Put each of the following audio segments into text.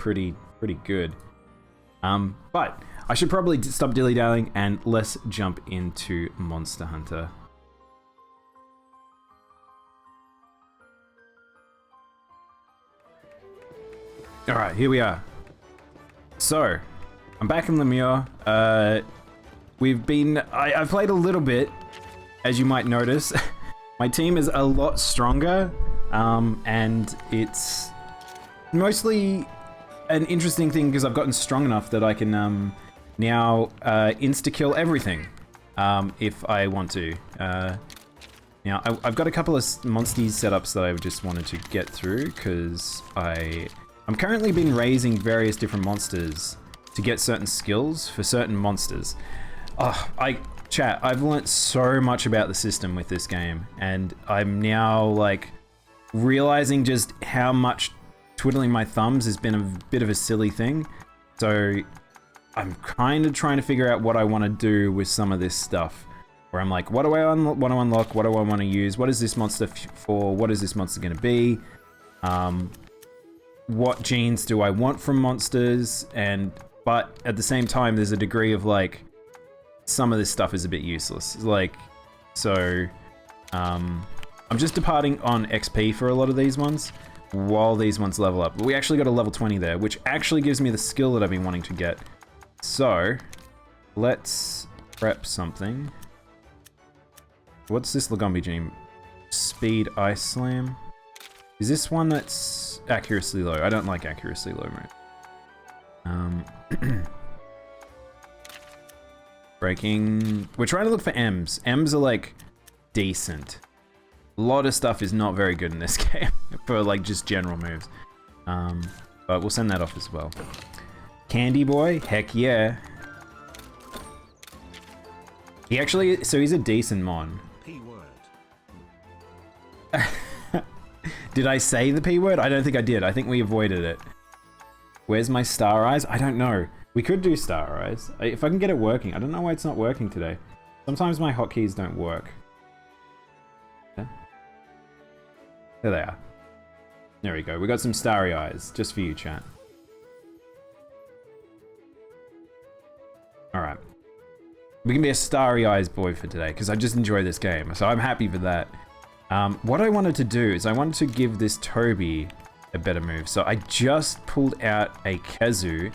pretty good. But I should probably stop dilly-dallying and let's jump into Monster Hunter. Alright, here we are. So, I'm back in Lemure. I've played a little bit, as you might notice. My team is a lot stronger, and it's mostly an interesting thing because I've gotten strong enough that I can now insta-kill everything if I want to. Now, I've got a couple of monsties setups that I just wanted to get through because I'm currently been raising various different monsters to get certain skills for certain monsters. Oh, I've learnt so much about the system with this game, and I'm now like realizing just how much twiddling my thumbs has been a bit of a silly thing. So I'm kind of trying to figure out what I want to do with some of this stuff. Where I'm like, what do I want to unlock? What do I want to use? What is this monster for? What is this monster going to be? What genes do I want from monsters? But at the same time, there's a degree of like, some of this stuff is a bit useless. Like, so, I'm just departing on XP for a lot of these ones while these ones level up. But we actually got a level 20 there, which actually gives me the skill that I've been wanting to get. So, let's prep something. What's this Lagombi gene? Speed Ice Slam. Is this one that's accuracy low? I don't like accuracy low mode. Breaking. We're trying to look for M's. M's are like decent. A lot of stuff is not very good in this game for like just general moves. But we'll send that off as well. Candy Boy, heck yeah. He actually, so he's a decent mon. Did I say the P word? I don't think I did. I think we avoided it. Where's my Star Eyes? I don't know. We could do Star Eyes. If I can get it working. I don't know why it's not working today. Sometimes my hotkeys don't work. Okay. There they are. There we go. We got some starry eyes. Just for you, chat. Alright. We can be a starry eyes boy for today, because I just enjoy this game. So I'm happy for that. What I wanted to do is I wanted to give this Toby a better move. So I just pulled out a Kezu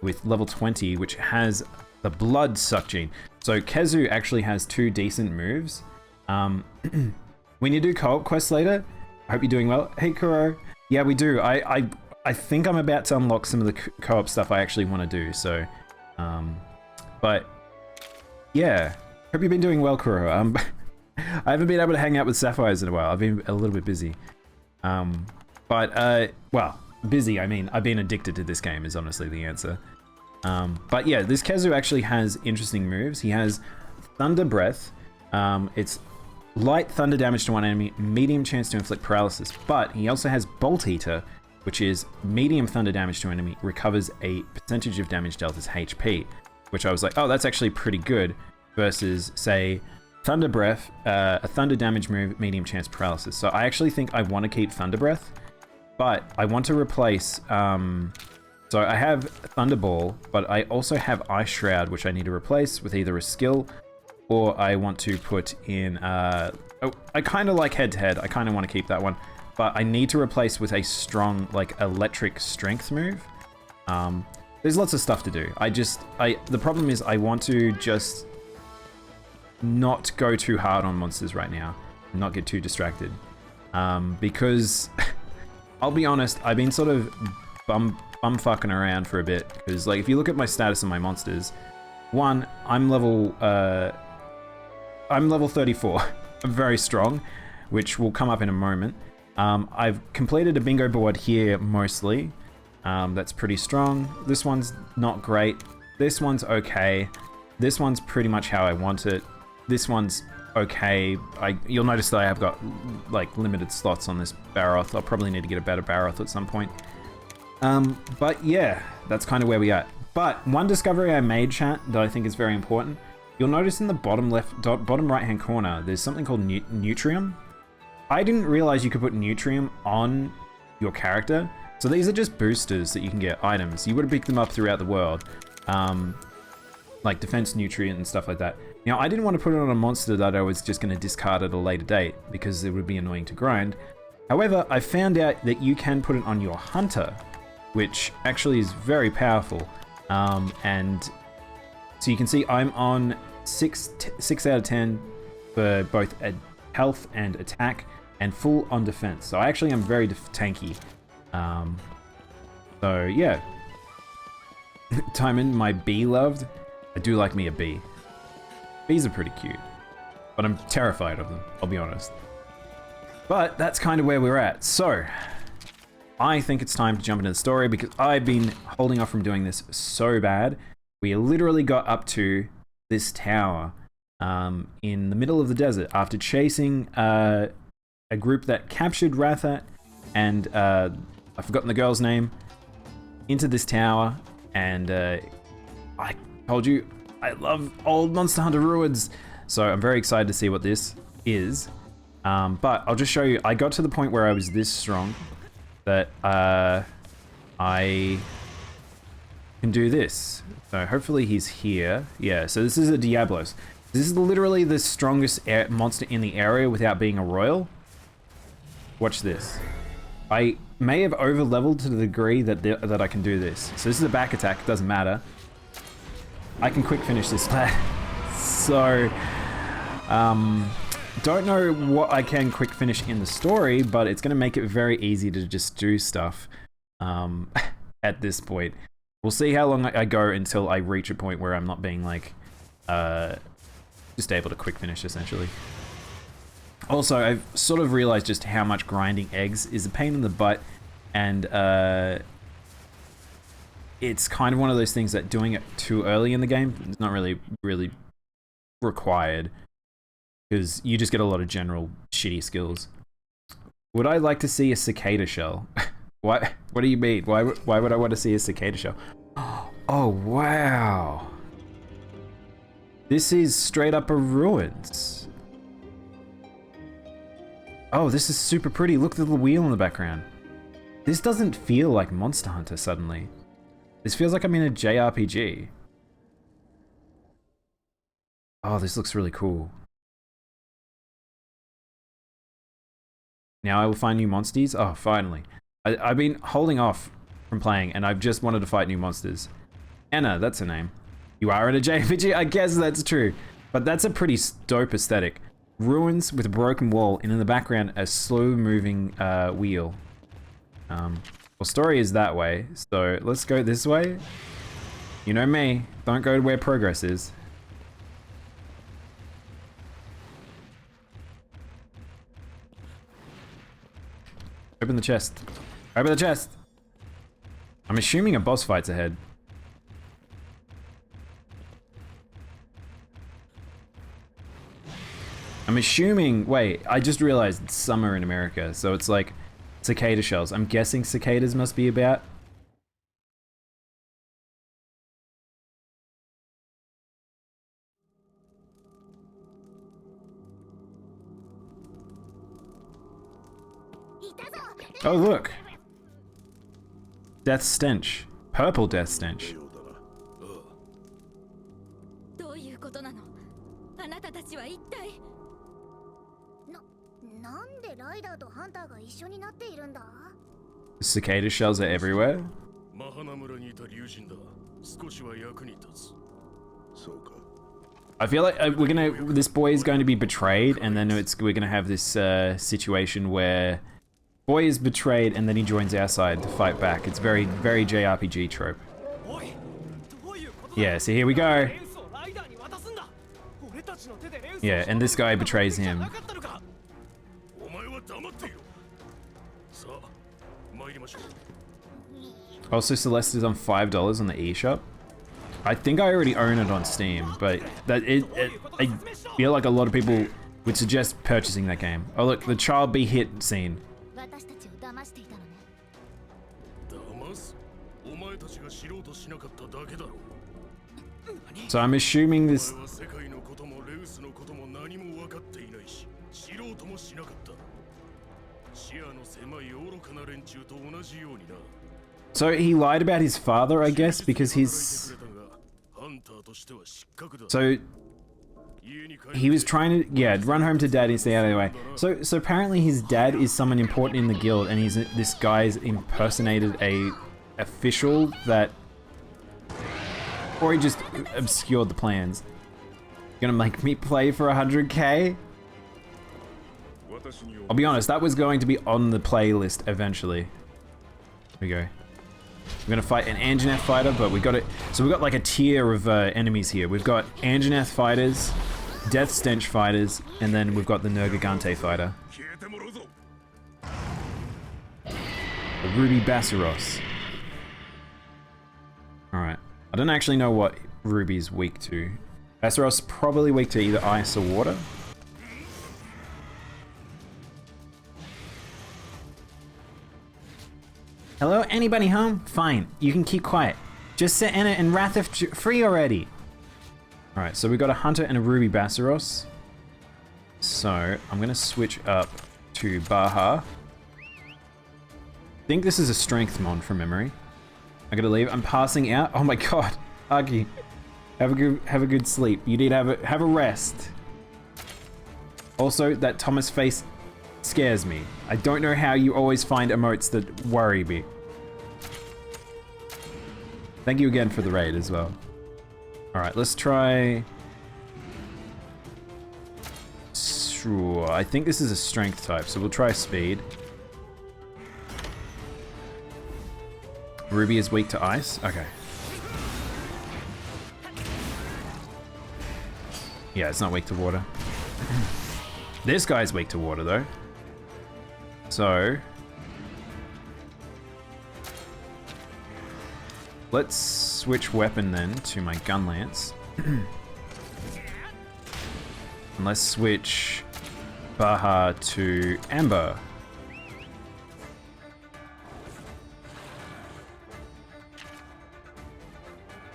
with level 20, which has the blood suck gene. So Kezu actually has 2 decent moves. We need to do co-op quests later. I hope you're doing well. Hey Kuro. Yeah, we do. I think I'm about to unlock some of the co-op stuff I actually want to do. So, but yeah, hope you've been doing well, Kuro. I haven't been able to hang out with Sapphires in a while. I've been a little bit busy. Well, busy, I mean, I've been addicted to this game is honestly the answer. But yeah, this Kezu actually has interesting moves. He has Thunder Breath. It's light thunder damage to one enemy, medium chance to inflict paralysis. But he also has Bolt Eater, which is medium thunder damage to enemy, recovers a percentage of damage dealt as HP. Which I was like, oh, that's actually pretty good. Versus, say, Thunder Breath, a thunder damage move, medium chance paralysis. So I actually think I want to keep Thunder Breath. But I want to replace, so I have Thunderball, but I also have Ice Shroud, which I need to replace with either a skill, or I want to put in, I kind of like Head-to-Head, I kind of want to keep that one, but I need to replace with a strong, like, electric strength move. There's lots of stuff to do. The problem is I want to just not go too hard on monsters right now, and not get too distracted, because... I'll be honest, I've been sort of bum fucking around for a bit, because like if you look at my status of my monsters, one, I'm level 34. I'm very strong, which will come up in a moment. I've completed a bingo board here mostly. That's pretty strong. This one's not great. This one's okay. This one's pretty much how I want it. This one's okay. You'll notice that I have got like limited slots on this Baroth. I'll probably need to get a better Baroth at some point. But yeah, that's kind of where we are. But one discovery I made, chat, that I think is very important. You'll notice in the bottom right hand corner, there's something called Nutrium. I didn't realize you could put Nutrium on your character. So these are just boosters that you can get, items. You would have picked them up throughout the world. Like defense nutrient and stuff like that. Now, I didn't want to put it on a monster that I was just going to discard at a later date because it would be annoying to grind. However, I found out that you can put it on your hunter, which actually is very powerful. And so you can see I'm on 6 out of 10 for both health and attack and full on defense. So I actually am very tanky. So yeah. Timon, my bee loved. I do like me a bee. Bees are pretty cute, but I'm terrified of them, I'll be honest. But that's kind of where we're at. So I think it's time to jump into the story because I've been holding off from doing this so bad. We literally got up to this tower in the middle of the desert after chasing a group that captured Rathat and I've forgotten the girl's name, into this tower. And I told you, I love old Monster Hunter ruins. So I'm very excited to see what this is. But I'll just show you, I got to the point where I was this strong that I can do this. So hopefully he's here. Yeah, so this is a Diablos. This is literally the strongest monster in the area without being a royal. Watch this. I may have over leveled to the degree that I can do this. So this is a back attack, doesn't matter. I can quick finish this lad. So, don't know what I can quick finish in the story, but it's going to make it very easy to just do stuff at this point. We'll see how long I go until I reach a point where I'm not being like, just able to quick finish essentially. Also, I've sort of realized just how much grinding eggs is a pain in the butt, and it's kind of one of those things that doing it too early in the game is not really required, because you just get a lot of general shitty skills. Would I like to see a cicada shell? What do you mean? Why would I want to see a cicada shell? Oh, wow. This is straight up a ruins. Oh, this is super pretty. Look at the little wheel in the background. This doesn't feel like Monster Hunter suddenly. This feels like I'm in a JRPG. Oh, this looks really cool. Now I will find new monsters. Oh, finally. I've been holding off from playing and I've just wanted to fight new monsters. Anna, that's her name. You are in a JRPG? I guess that's true. But that's a pretty dope aesthetic. Ruins with a broken wall, and in the background, a slow-moving wheel. Well, story is that way, so let's go this way. You know me, don't go to where progress is. Open the chest. Open the chest! I'm assuming a boss fight's ahead. I'm assuming, wait, I just realized it's summer in America, so it's like cicada shells. I'm guessing cicadas must be about. Oh, look. Death stench. Purple death stench. Cicada shells are everywhere. I feel like this boy is going to be betrayed, and then we're gonna have this situation where boy is betrayed and then he joins our side to fight back. It's very, very JRPG trope. Yeah, so here we go. Yeah, and this guy betrays him. Also, Celeste is on $5 on the eShop. I think I already own it on Steam, but I feel like a lot of people would suggest purchasing that game. Oh look, the child be hit scene. So I'm assuming this... So he lied about his father, I guess, because he's... So he was trying to, yeah, run home to dad and stay out of the way. So apparently his dad is someone important in the guild, and this guy's impersonated a official that, or he just obscured the plans. Gonna make me play for 100k? I'll be honest, that was going to be on the playlist eventually. Here we go. We're gonna fight an Anjanath fighter, but we got it. So we've got like a tier of enemies here. We've got Anjanath fighters, Death Stench fighters, and then we've got the Nergigante fighter. The Ruby Bassaros. Alright. I don't actually know what Ruby's weak to. Bassaros probably weak to either ice or water. Hello? Anybody home? Fine. You can keep quiet. Just set Anna and Rathif free already. Alright, so we've got a Hunter and a Ruby Bassaros. So, I'm gonna switch up to Baha. I think this is a strength mon from memory. I gotta leave. I'm passing out. Oh my god. Aki. Have a good sleep. You need to have a rest. Also, that Thomas face scares me. I don't know how you always find emotes that worry me. Thank you again for the raid as well. Alright, let's try... Sure, I think this is a strength type, so we'll try speed. Ruby is weak to ice? Okay. Yeah, it's not weak to water. This guy's weak to water though. So... let's switch weapon then to my gun lance. And let's switch Baha to Amber.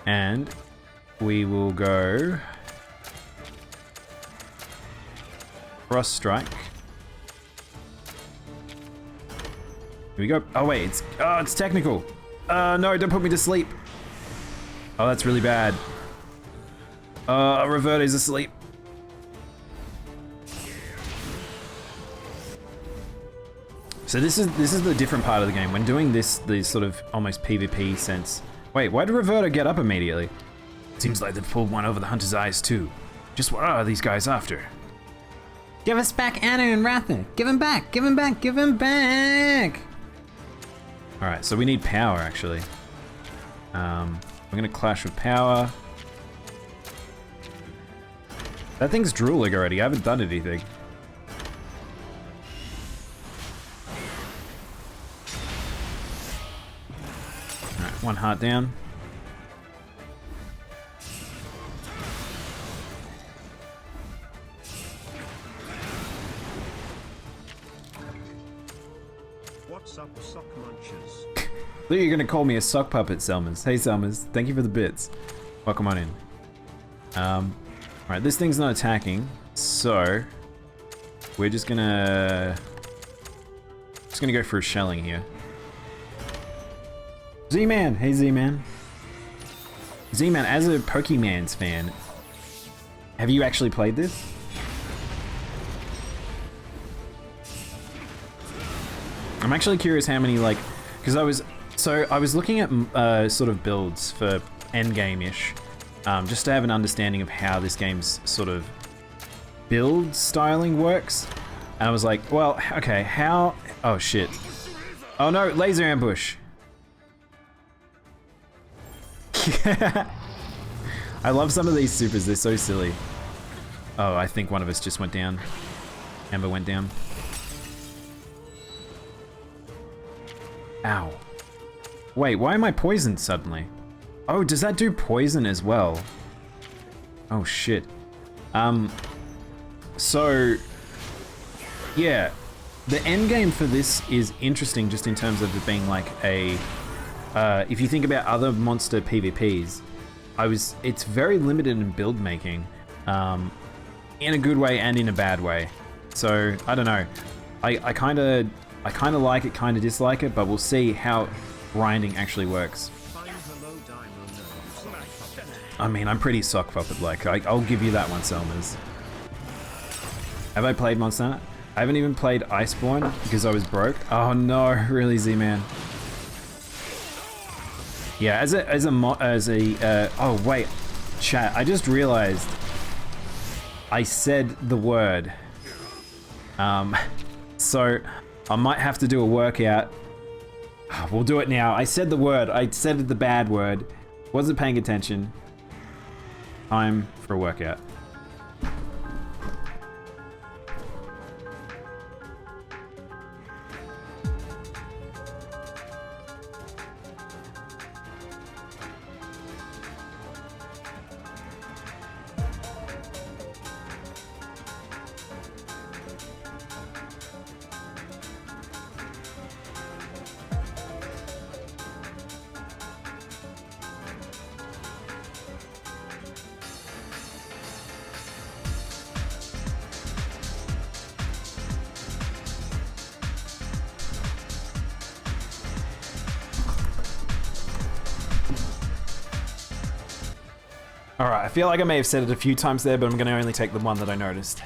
And we will go Frost Strike. Here we go. Oh wait, it's technical. No, don't put me to sleep. Oh, that's really bad. Reverter's asleep. So this is the different part of the game. When doing this, the sort of almost PvP sense. Wait, why did Reverter get up immediately? Seems like they've pulled one over the hunter's eyes too. Just what are these guys after? Give us back Anna and Ratha. Give him back, give him back, give him back! Alright, so we need power actually. I'm gonna clash with power. That thing's drooling already, I haven't done anything. Alright, one heart down. What's up, sock munchers? I thought you were gonna call me a sock puppet, Selmas. Hey Selmas, thank you for the bits. Welcome on in. Alright, this thing's not attacking, so we're just gonna go for a shelling here. Z-Man! Hey Z-Man. Z-Man, as a Pokemans fan, have you actually played this? I'm actually curious how many, like, because I was looking at sort of builds for endgame-ish, just to have an understanding of how this game's sort of build styling works. And I was like, well, okay, how... Oh, shit. Oh, no, laser ambush. I love some of these supers, they're so silly. Oh, I think one of us just went down. Amber went down. Ow. Wait, why am I poisoned suddenly? Oh, does that do poison as well? Oh shit. So yeah, the end game for this is interesting just in terms of it being like a if you think about other monster PvPs, it's very limited in build making, in a good way and in a bad way. So I don't know. I kind of I kind of like it, kind of dislike it, but we'll see how grinding actually works. Find the low Daimono. I mean, I'm pretty sock puppet-like. I'll give you that one, Selmas. Have I played Monster Hunter? I haven't even played Iceborne because I was broke. Oh no, really, Z-Man. Yeah, oh wait, chat, I just realized I said the word. So I might have to do a workout. We'll do it now. I said the word. I said the bad word. Wasn't paying attention. Time for a workout. Alright, I feel like I may have said it a few times there, but I'm going to only take the one that I noticed.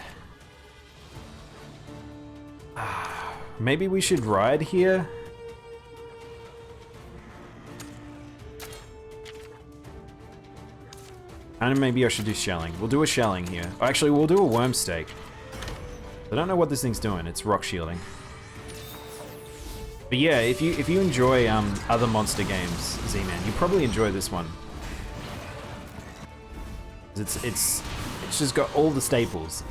Maybe we should ride here? And maybe I should do shelling. We'll do a shelling here. Actually, we'll do a worm stake. I don't know what this thing's doing. It's rock shielding. But yeah, if you enjoy other monster games, Z-Man, you probably enjoy this one. It's just got all the staples.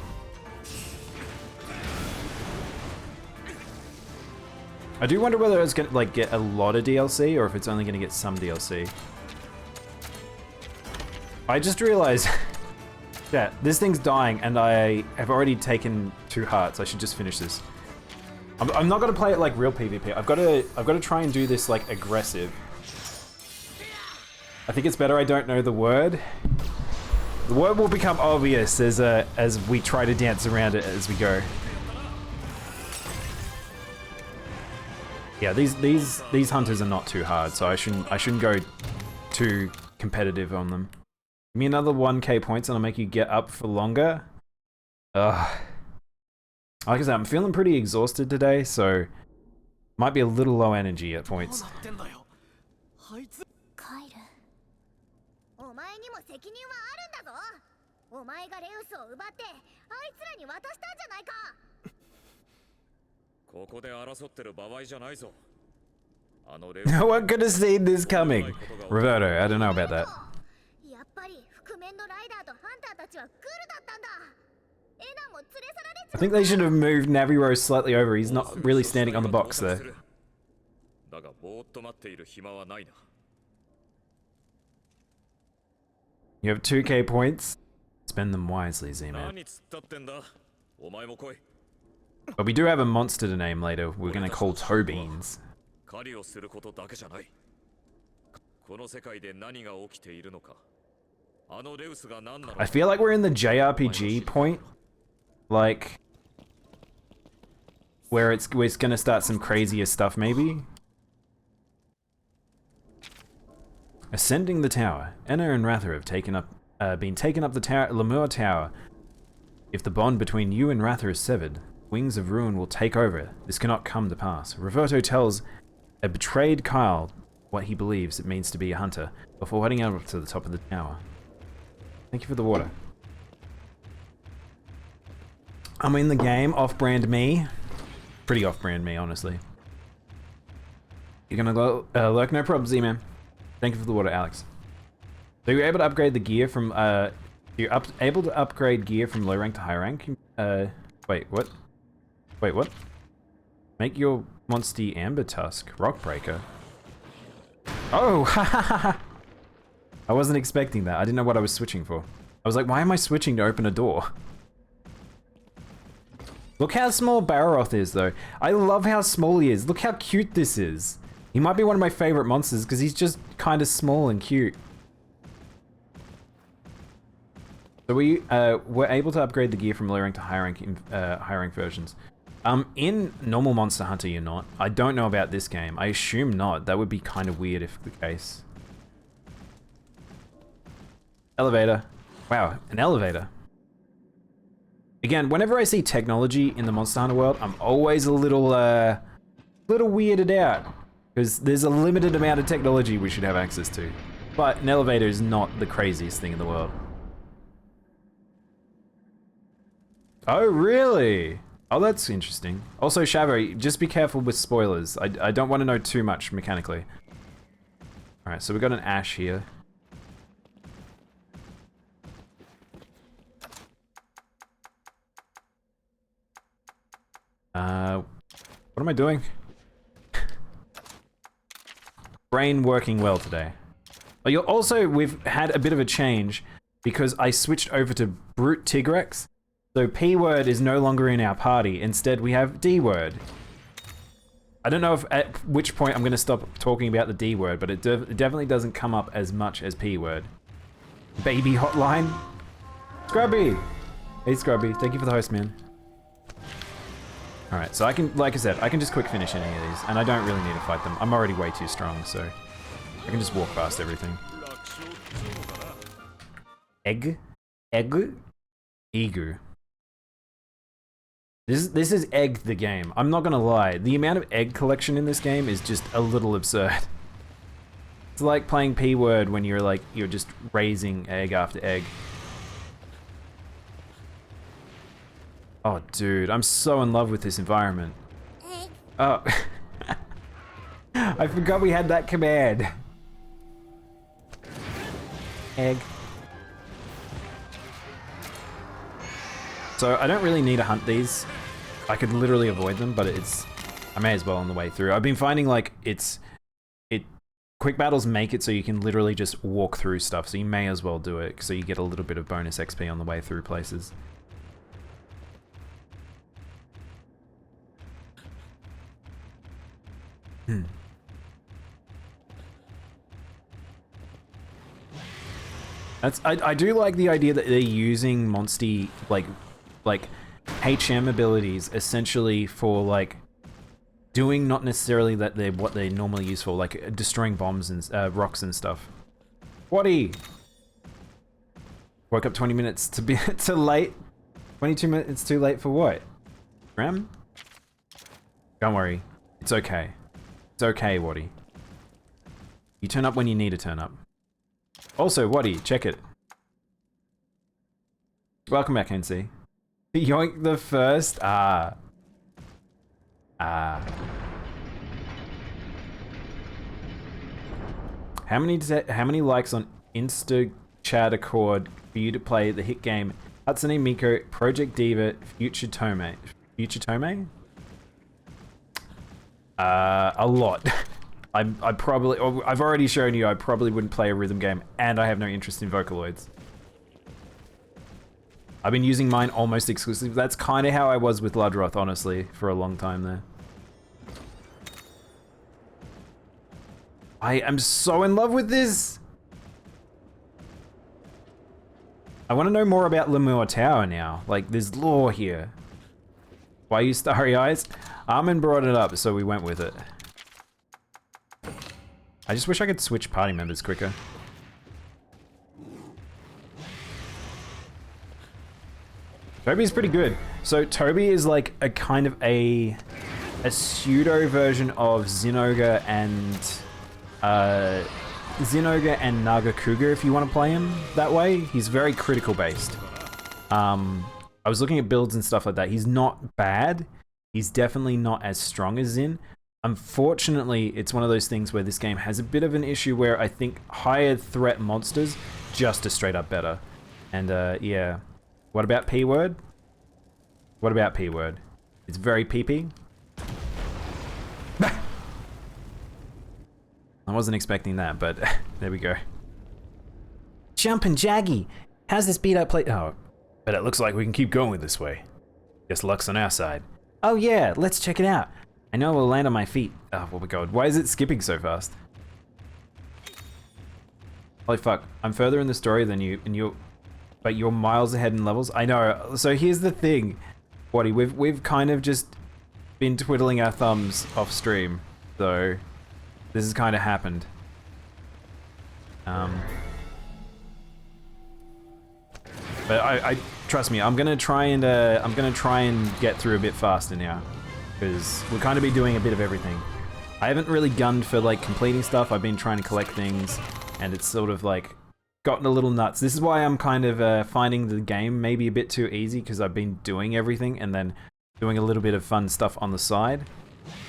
I do wonder whether it's gonna like get a lot of DLC or if it's only gonna get some DLC. I just realized that this thing's dying and I have already taken 2 hearts. I should just finish this. I'm not gonna play it like real PvP. I've got to try and do this like aggressive. I think it's better I don't know the word. The word will become obvious as we try to dance around it as we go. Yeah, these hunters are not too hard, so I shouldn't go too competitive on them. Give me another 1k points and I'll make you get up for longer. Ugh. Like I said, I'm feeling pretty exhausted today, so might be a little low energy at points. No one could have seen this coming. Roberto, I don't know about that. I think they should have moved Naviro slightly over. He's not really standing on the box there. You have 2k points. Spend them wisely, Z-Man. But we do have a monster to name later. We're gonna call Tobeans. I feel like we're in the JRPG point. Like, where we're gonna start some crazier stuff, maybe? Ascending the tower. Enna and Rather have been taken up the tower, Lemur Tower. If the bond between you and Rather is severed, Wings of Ruin will take over. This cannot come to pass. Roberto tells a betrayed Kyle what he believes it means to be a hunter before heading up to the top of the tower. Thank you for the water. I'm in the game, off-brand me. Pretty off-brand me, honestly. You're gonna lurk? No problem, Z-Man. Thank you for the water, Alex. So you're able to upgrade the gear from, able to upgrade gear from low rank to high rank? Wait, what? Wait, what? Make your monster Amber Tusk, Rockbreaker. Oh, ha ha ha! I wasn't expecting that. I didn't know what I was switching for. I was like, why am I switching to open a door? Look how small Barroth is, though. I love how small he is. Look how cute this is. He might be one of my favorite monsters because he's just kind of small and cute. So we were able to upgrade the gear from low rank to high rank versions. In normal Monster Hunter, you're not. I don't know about this game. I assume not. That would be kind of weird if the case. Elevator. Wow, an elevator. Again, whenever I see technology in the Monster Hunter world, I'm always a little weirded out. Because there's a limited amount of technology we should have access to. But an elevator is not the craziest thing in the world. Oh, really? Oh, that's interesting. Also, Shavo, just be careful with spoilers. I don't want to know too much mechanically. Alright, so we got an ash here. What am I doing? Brain working well today. But you're also, we've had a bit of a change because I switched over to Brute Tigrex. So P-word is no longer in our party. Instead, we have D-word. I don't know if at which point I'm going to stop talking about the D-word, but it definitely doesn't come up as much as P-word. Baby hotline. Scrubby. Hey, Scrubby. Thank you for the host, man. All right, so I can, like I said, I can just quick finish any of these, and I don't really need to fight them. I'm already way too strong, so I can just walk past everything. Egg? Egg? Egu. This is Egg the game. I'm not gonna lie. The amount of egg collection in this game is just a little absurd. It's like playing P-word when you're just raising egg after egg. Oh, dude, I'm so in love with this environment. Egg. Oh. I forgot we had that command. Egg. So I don't really need to hunt these. I could literally avoid them, but I may as well on the way through. I've been finding like quick battles make it so you can literally just walk through stuff, so you may as well do it so you get a little bit of bonus XP on the way through places. I do like the idea that they're using Monsty like HM abilities essentially for like doing not necessarily that they're what they normally use for, like destroying bombs and rocks and stuff. Whatty? Woke up 20 minutes too late. 22 minutes too late for what? Ram? Don't worry, it's okay. It's okay, Waddy. You turn up when you need to turn up. Also, Waddy, check it. Welcome back, NC. Yoink the first. How many likes on Insta chat Accord for you to play the hit game Hatsune Miku, Project Diva, Future Tome? Future Tome? A lot. I've already shown you I probably wouldn't play a rhythm game, and I have no interest in Vocaloids. I've been using mine almost exclusively. That's kind of how I was with Ludroth, honestly, for a long time there. I am so in love with this! I want to know more about Lemur Tower now. Like, there's lore here. Why you starry eyes? Armin brought it up, so we went with it. I just wish I could switch party members quicker. Toby's pretty good. So Toby is like a kind of a pseudo version of Zinogre and Nagakuga if you want to play him that way. He's very critical based. I was looking at builds and stuff like that. He's not bad. He's definitely not as strong as Zin. Unfortunately, it's one of those things where this game has a bit of an issue where I think higher threat monsters just are straight up better. And yeah. What about P-word? What about P-word? It's very pee-pee. I wasn't expecting that, but there we go. Jumpin' Jaggy! How's this beat up play? Oh, but it looks like we can keep going this way. Guess luck's on our side. Oh yeah, let's check it out. I know we'll land on my feet. Oh my god, why is it skipping so fast? Holy fuck, I'm further in the story than you, but you're miles ahead in levels. I know. So here's the thing, Waddy, we've kind of just been twiddling our thumbs off stream, so this has kind of happened. But I trust me, I'm gonna try and get through a bit faster now, because we'll kind of be doing a bit of everything. I haven't really gunned for like completing stuff. I've been trying to collect things, and it's sort of like gotten a little nuts. This is why I'm kind of finding the game maybe a bit too easy, because I've been doing everything and then doing a little bit of fun stuff on the side.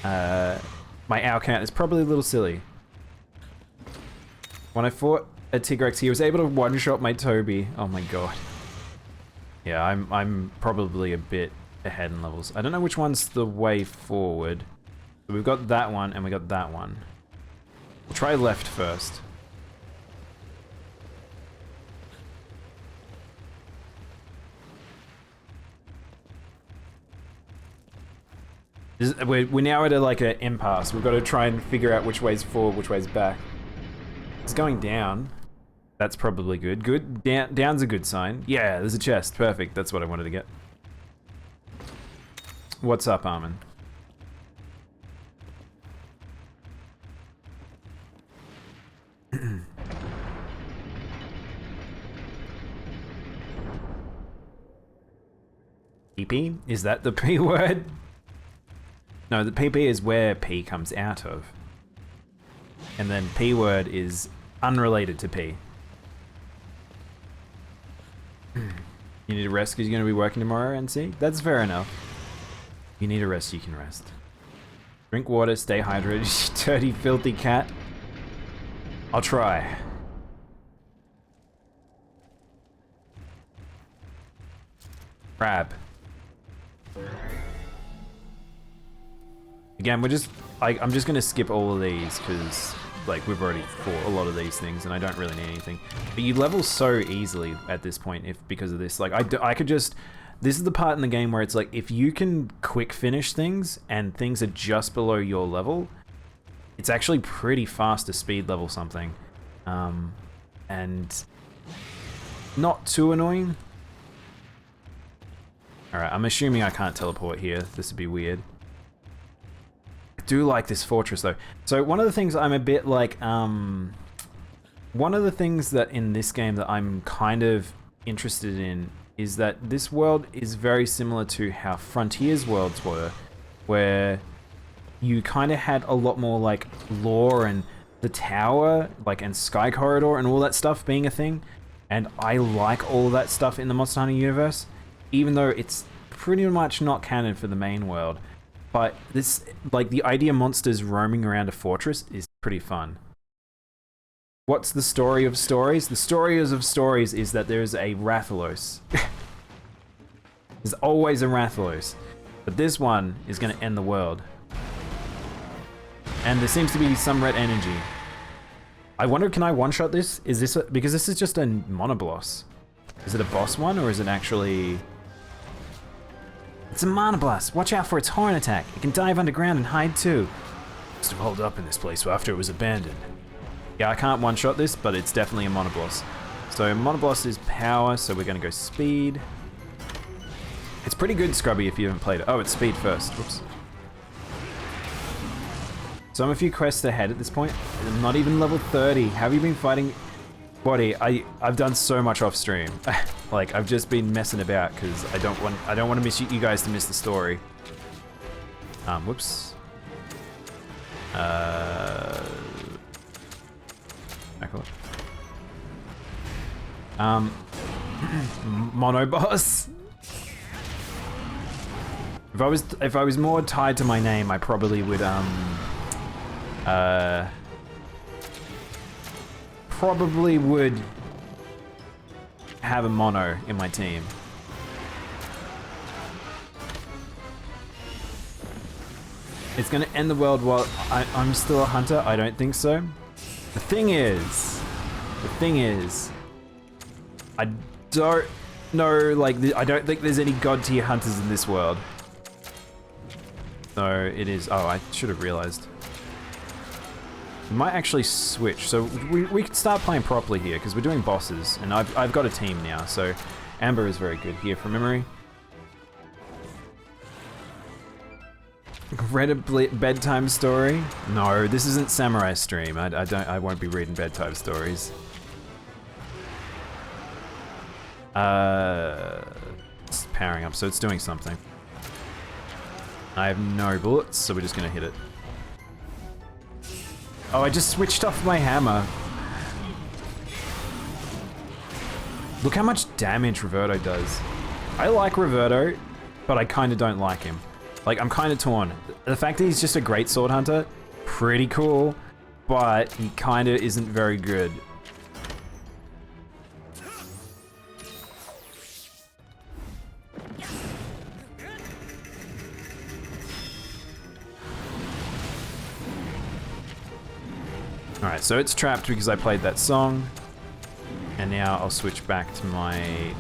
My owl count is probably a little silly. When I fought a Tigrex, he was able to one-shot my Toby. Oh my god. Yeah, I'm probably a bit ahead in levels. I don't know which one's the way forward. So we've got that one and we got that one. We'll try left first. We're now at like an impasse. We've got to try and figure out which way's forward, which way's back. It's going down. That's probably good. Good. Down's a good sign. Yeah, there's a chest. Perfect. That's what I wanted to get. What's up, Armin? PP? Is that the P word? No, the PP is where P comes out of. And then P word is unrelated to P. You need a rest because you're going to be working tomorrow, NC? That's fair enough. You need a rest, you can rest. Drink water, stay hydrated, you dirty, filthy cat. I'll try. Crab. Again, I'm just gonna skip all of these because like we've already fought a lot of these things and I don't really need anything. But you level so easily at this point because of this. Like I could just, this is the part in the game where it's like if you can quick finish things and things are just below your level, it's actually pretty fast to speed level something. And not too annoying. Alright, I'm assuming I can't teleport here. This would be weird. I do like this fortress though. So one of the things I'm a bit like, one of the things that in this game that I'm kind of interested in is that this world is very similar to how Frontiers worlds were, where you kind of had a lot more like lore and the tower, like, and Sky Corridor and all that stuff being a thing. And I like all of that stuff in the Monster Hunter universe, even though it's pretty much not canon for the main world. But this, like, the idea of monsters roaming around a fortress is pretty fun. What's the story of stories? The story of stories is that there's a Rathalos. There's always a Rathalos. But this one is going to end the world. And there seems to be some red energy. I wonder, can I one-shot this? Is this because this is just a monoboss. Is it a boss one or is it actually... It's a monoboss. Watch out for its horn attack. It can dive underground and hide too. Must have holed up in this place after it was abandoned. Yeah, I can't one-shot this, but it's definitely a monoboss. So monoboss is power, so we're gonna go speed. It's pretty good, Scrubby, if you haven't played it. Oh, it's speed first. Whoops. So I'm a few quests ahead at this point. I'm not even level 30. Have you been fighting? Buddy, I've done so much off stream. Like, I've just been messing about because I don't want to miss you guys to miss the story. Whoops. Mono boss. If I was more tied to my name, I probably would probably would have a mono in my team. It's gonna end the world while I'm still a hunter? I don't think so. The thing is, I don't know, like, I don't think there's any god tier hunters in this world. So it is, oh, I should have realized. We might actually switch, so we could start playing properly here because we're doing bosses, and I've got a team now. So Amber is very good here from memory. Read a bedtime story? No, this isn't Samurai Stream. I won't be reading bedtime stories. It's powering up, so it's doing something. I have no bullets, so we're just gonna hit it. Oh, I just switched off my hammer. Look how much damage Roberto does. I like Roberto, but I kind of don't like him. Like, I'm kind of torn. The fact that he's just a great sword hunter, pretty cool, but he kind of isn't very good. Alright, so it's trapped because I played that song. And now I'll switch back to my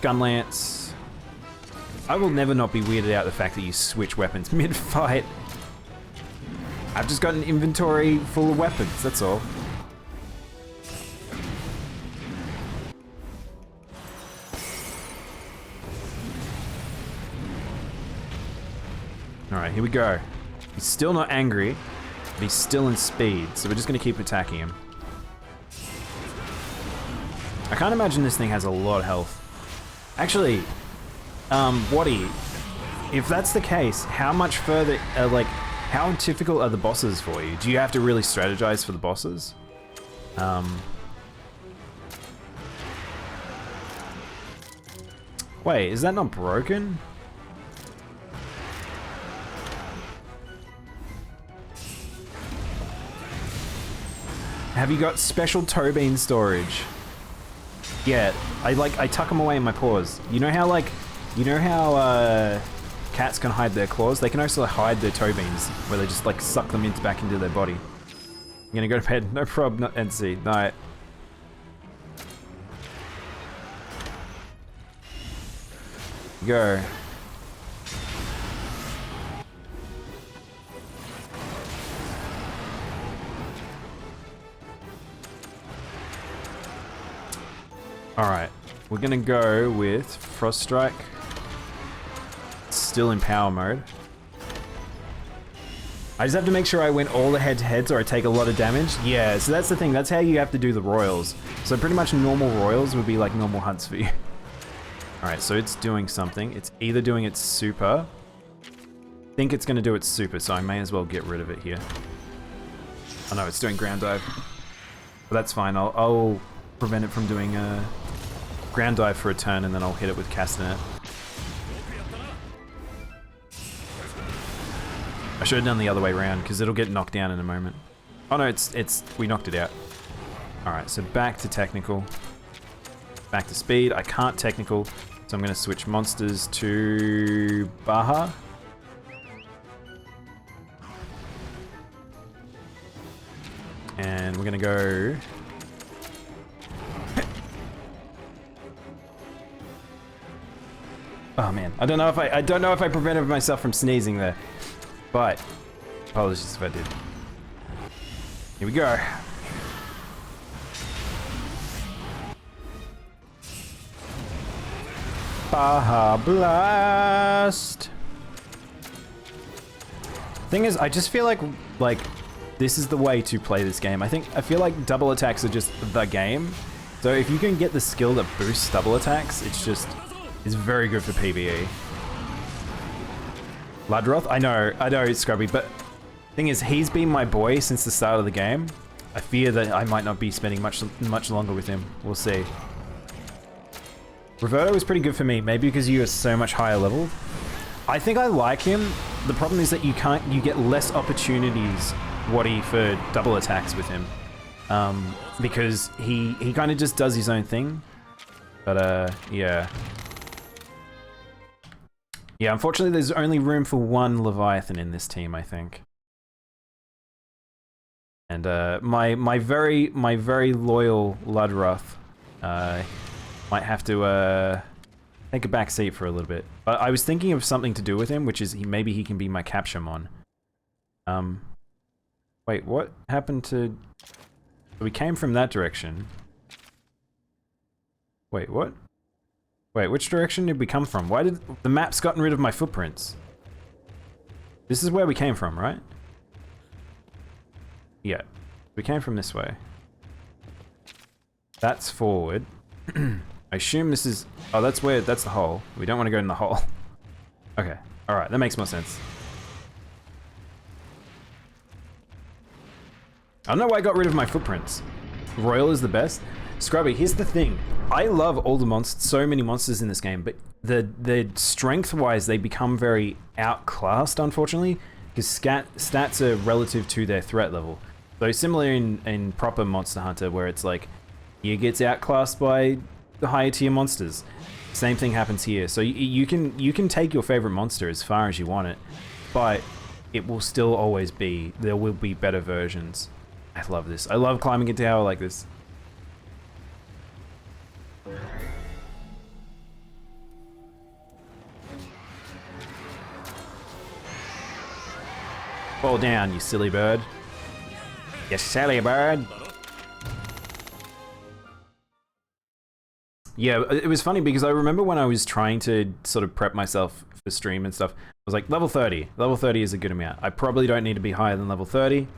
gun lance. I will never not be weirded out the fact that you switch weapons mid-fight. I've just got an inventory full of weapons, that's all. Alright, here we go. He's still not angry, but he's still in speed, so we're just gonna keep attacking him. I can't imagine this thing has a lot of health. Actually, Waddy, if that's the case, how much further, like, how difficult are the bosses for you? Do you have to really strategize for the bosses? Wait, is that not broken? Have you got special toe bean storage? Yeah, I tuck them away in my paws. You know how cats can hide their claws? They can also hide their toe beans, where they just like suck them back into their body. I'm gonna go to bed, no prob, not NC, night. Go. Alright, we're gonna go with Frost Strike. Still in power mode. I just have to make sure I win all the head-to-heads or I take a lot of damage. Yeah, so that's the thing, that's how you have to do the royals. So pretty much normal royals would be like normal hunts for you. Alright, so it's doing something. It's either doing its super. I think it's gonna do its super, so I may as well get rid of it here. Oh no, it's doing ground dive. But that's fine, I'll prevent it from doing a ground dive for a turn and then I'll hit it with castanet. I should have done the other way around because it'll get knocked down in a moment. Oh no, we knocked it out. Alright, so back to technical. Back to speed. I can't technical, so I'm going to switch monsters to Baja. And we're going to go... Oh man, I don't know if I prevented myself from sneezing there. But apologies if I did. Here we go. Baja Blast. Thing is, I just feel like this is the way to play this game. I feel like double attacks are just the game. So if you can get the skill that boosts double attacks, it's very good for PvE. Ludroth? I know it's scrubby, but thing is, he's been my boy since the start of the game. I fear that I might not be spending much longer with him. We'll see. Roberto is pretty good for me, maybe because you are so much higher level. I think I like him. The problem is that you get less opportunities, Waddy, for double attacks with him. Because he kind of just does his own thing. But yeah. Yeah, unfortunately there's only room for one Leviathan in this team, I think. And my very loyal Ludroth might have to take a back seat for a little bit. But I was thinking of something to do with him, which is maybe he can be my Capcom. Wait, what happened to... We came from that direction. Wait, what? Wait, which direction did we come from? Why did... The map's gotten rid of my footprints. This is where we came from, right? Yeah. We came from this way. That's forward. I assume this is... Oh, that's where... That's the hole. We don't want to go in the hole. Okay. Alright, that makes more sense. I don't know why I got rid of my footprints. Royal is the best. Scrubby, here's the thing. I love all the monsters, so many monsters in this game, but the strength-wise, they become very outclassed, unfortunately, because stats are relative to their threat level. So similar in proper Monster Hunter, where it's like, you gets outclassed by the higher tier monsters. Same thing happens here. So you can take your favorite monster as far as you want it, but it will still always be, there will be better versions. I love this. I love climbing a tower like this. Fall down, you silly bird. You silly bird. Yeah, it was funny because I remember when I was trying to sort of prep myself for stream and stuff, I was like, level 30. Level 30 is a good amount. I probably don't need to be higher than level 30.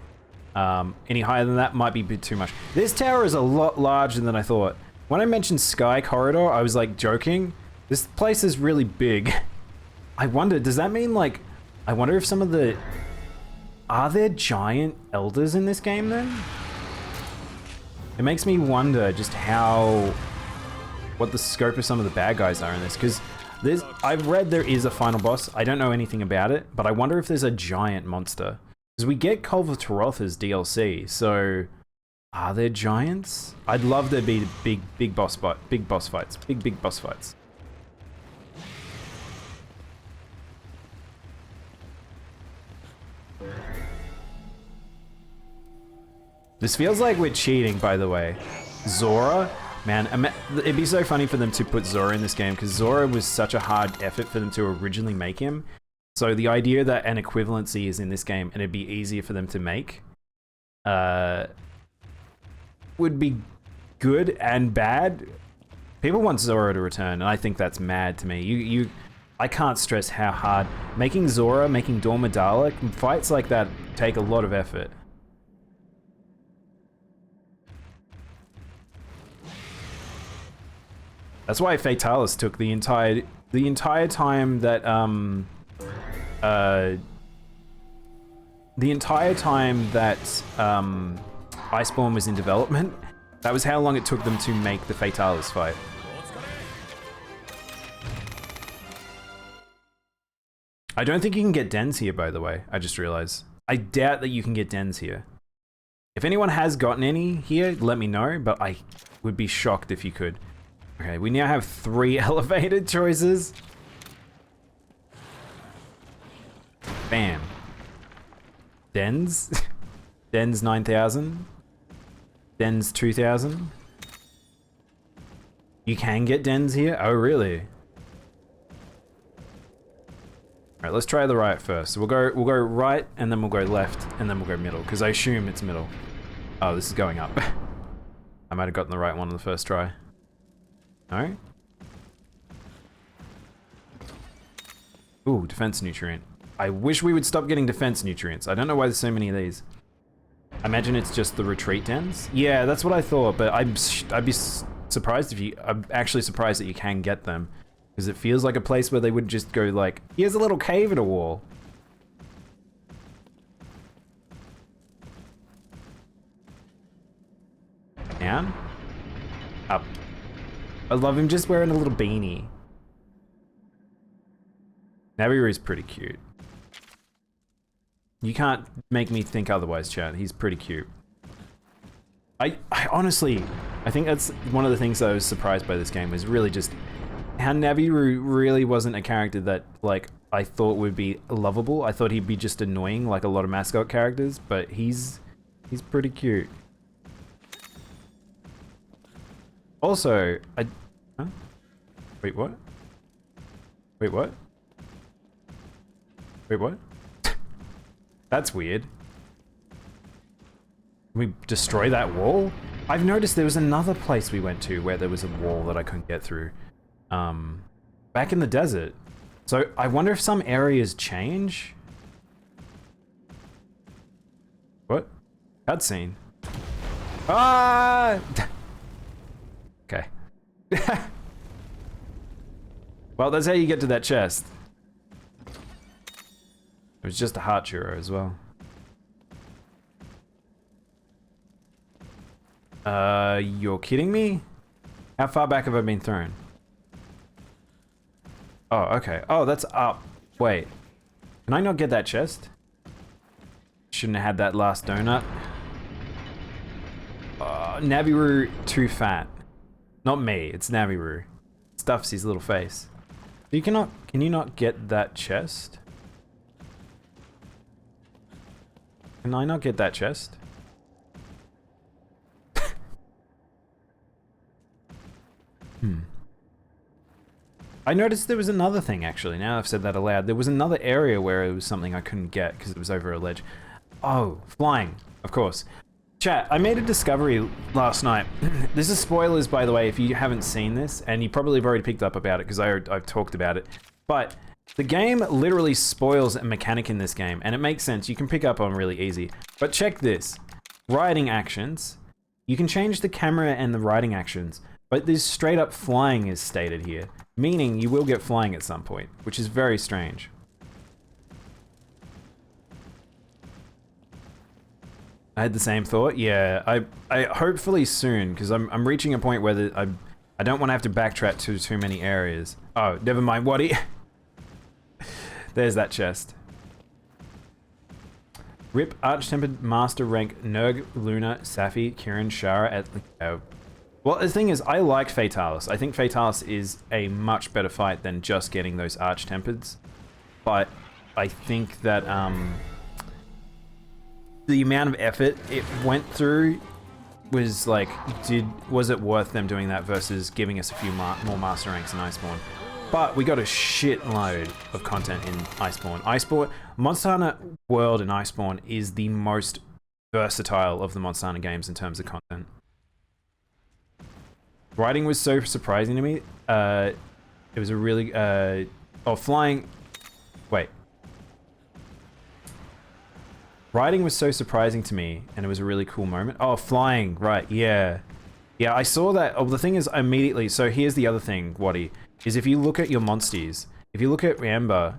Any higher than that might be a bit too much. This tower is a lot larger than I thought. When I mentioned Sky Corridor, I was like joking. This place is really big. I wonder, does that mean like, I wonder if some of the... Are there giant elders in this game then? It makes me wonder just how... what the scope of some of the bad guys are in this, because I've read there is a final boss. I don't know anything about it, but I wonder if there's a giant monster. Because we get Culver Taroth as DLC, so are there giants? I'd love there be big boss fights. Big boss fights. This feels like we're cheating, by the way. Zora? Man, it'd be so funny for them to put Zora in this game, because Zora was such a hard effort for them to originally make him. So the idea that an equivalency is in this game and it'd be easier for them to make would be good and bad. People want Zora to return, and I think that's mad to me. I can't stress how hard making Zora, making Dawn Medala, fights like that take a lot of effort. That's why Fatalis took the entire time that Iceborne was in development. That was how long it took them to make the Fatalis fight. I don't think you can get Dens here, by the way. I just realized. I doubt that you can get Dens here. If anyone has gotten any here, let me know, but I would be shocked if you could. Okay, we now have 3 elevated choices. Bam. Dens. Dens 9,000. Dens 2,000. You can get Dens here? Oh, really? Alright, let's try the right first. So we'll go right, and then we'll go left, and then we'll go middle, because I assume it's middle. Oh, this is going up. I might have gotten the right one on the first try. No? Ooh, defense nutrient. I wish we would stop getting defense nutrients. I don't know why there's so many of these. I imagine it's just the retreat dens. Yeah, that's what I thought, but I'd be surprised if you... I'm actually surprised that you can get them. Because it feels like a place where they would just go like, here's a little cave in a wall. Down? Up. I love him just wearing a little beanie. Naviru's pretty cute. You can't make me think otherwise, chat. He's pretty cute. I honestly, I think that's one of the things that I was surprised by this game was really just how Naviru really wasn't a character that like I thought would be lovable. I thought he'd be just annoying like a lot of mascot characters, but he's pretty cute. Also, huh? Wait, what? Wait, what? Wait, what? That's weird. Can we destroy that wall? I've noticed there was another place we went to where there was a wall that I couldn't get through. Back in the desert. So I wonder if some areas change. Cutscene. Ah! Okay. Well, that's how you get to that chest. It was just a heart churro as well. You're kidding me? How far back have I been thrown? Oh, okay. Oh, that's up. Wait. Can I not get that chest? Shouldn't have had that last donut. Naviru too fat. Not me, it's Naviru. Stuffs his little face. You cannot, can you not get that chest? Can I not get that chest? I noticed there was another thing actually, now I've said that aloud. There was another area where it was something I couldn't get because it was over a ledge. Oh, flying, of course. Chat, I made a discovery last night. This is spoilers, by the way, if you haven't seen this, and you probably have already picked up about it because I've talked about it. But the game literally spoils a mechanic in this game, and it makes sense. You can pick up on really easy. But check this. Riding actions. You can change the camera and the riding actions, but this straight up flying is stated here, meaning you will get flying at some point, which is very strange. I had the same thought. Yeah, I hopefully soon, because I'm reaching a point where I don't want to have to backtrack to too many areas. Oh, never mind. What? There's that chest. Rip Arch-Tempered Master Rank Nurg, Luna, Safi, Kirin, Shara at... Well, the thing is, I like Fatalis. I think Fatalis is a much better fight than just getting those Arch-Tempereds. But I think that... the amount of effort it went through was like, was it worth them doing that versus giving us a few more master ranks in Iceborne? But we got a shitload of content in Iceborne. Iceborne, Monster Hunter World in Iceborne is the most versatile of the Monster Hunter games in terms of content. Writing was so surprising to me. It was a really, flying, wait. Riding was so surprising to me, and it was a really cool moment. Oh, flying, right, yeah. Yeah, I saw that. Oh, the thing is, immediately, so here's the other thing, Waddy, is if you look at your monsties, if you look at Amber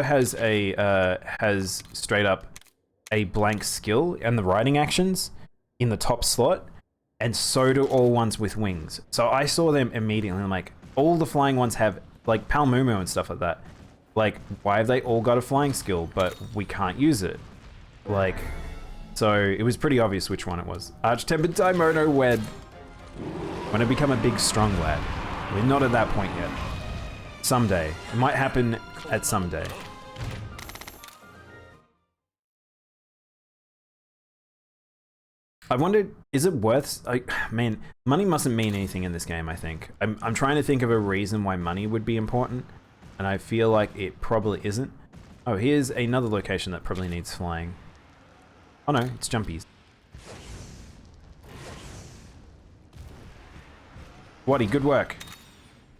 has has straight up a blank skill and the riding actions in the top slot, and so do all ones with wings. So I saw them immediately, I'm like, all the flying ones have, like Palmumu and stuff like that. Like, why have they all got a flying skill, but we can't use it? Like, so it was pretty obvious which one it was. Arch-Tempered Daimono Wed. When I become a big, strong lad. We're not at that point yet. Someday. It might happen at some day. I wondered, is it worth... man, money mustn't mean anything in this game, I think. I'm trying to think of a reason why money would be important, and I feel like it probably isn't. Oh, here's another location that probably needs flying. Oh no, it's jumpies. Waddy, good work.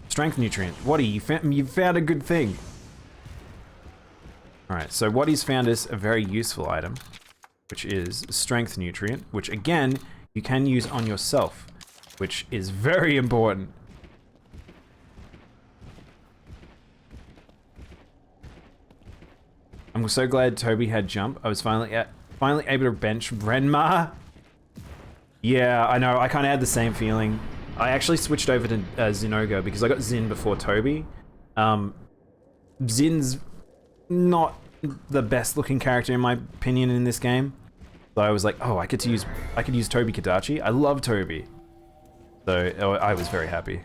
Strength nutrient. Waddy, you found a good thing. Alright, so Waddy's found us a very useful item, which is strength nutrient, which again, you can use on yourself, which is very important. I'm so glad Toby had jump. I was finally able to bench Renmar. Yeah, I know. I kind of had the same feeling. I actually switched over to Zinogre because I got Zin before Toby. Zin's not the best looking character in my opinion in this game. So I was like, oh, I could use Toby Kadachi. I love Toby. So I was very happy.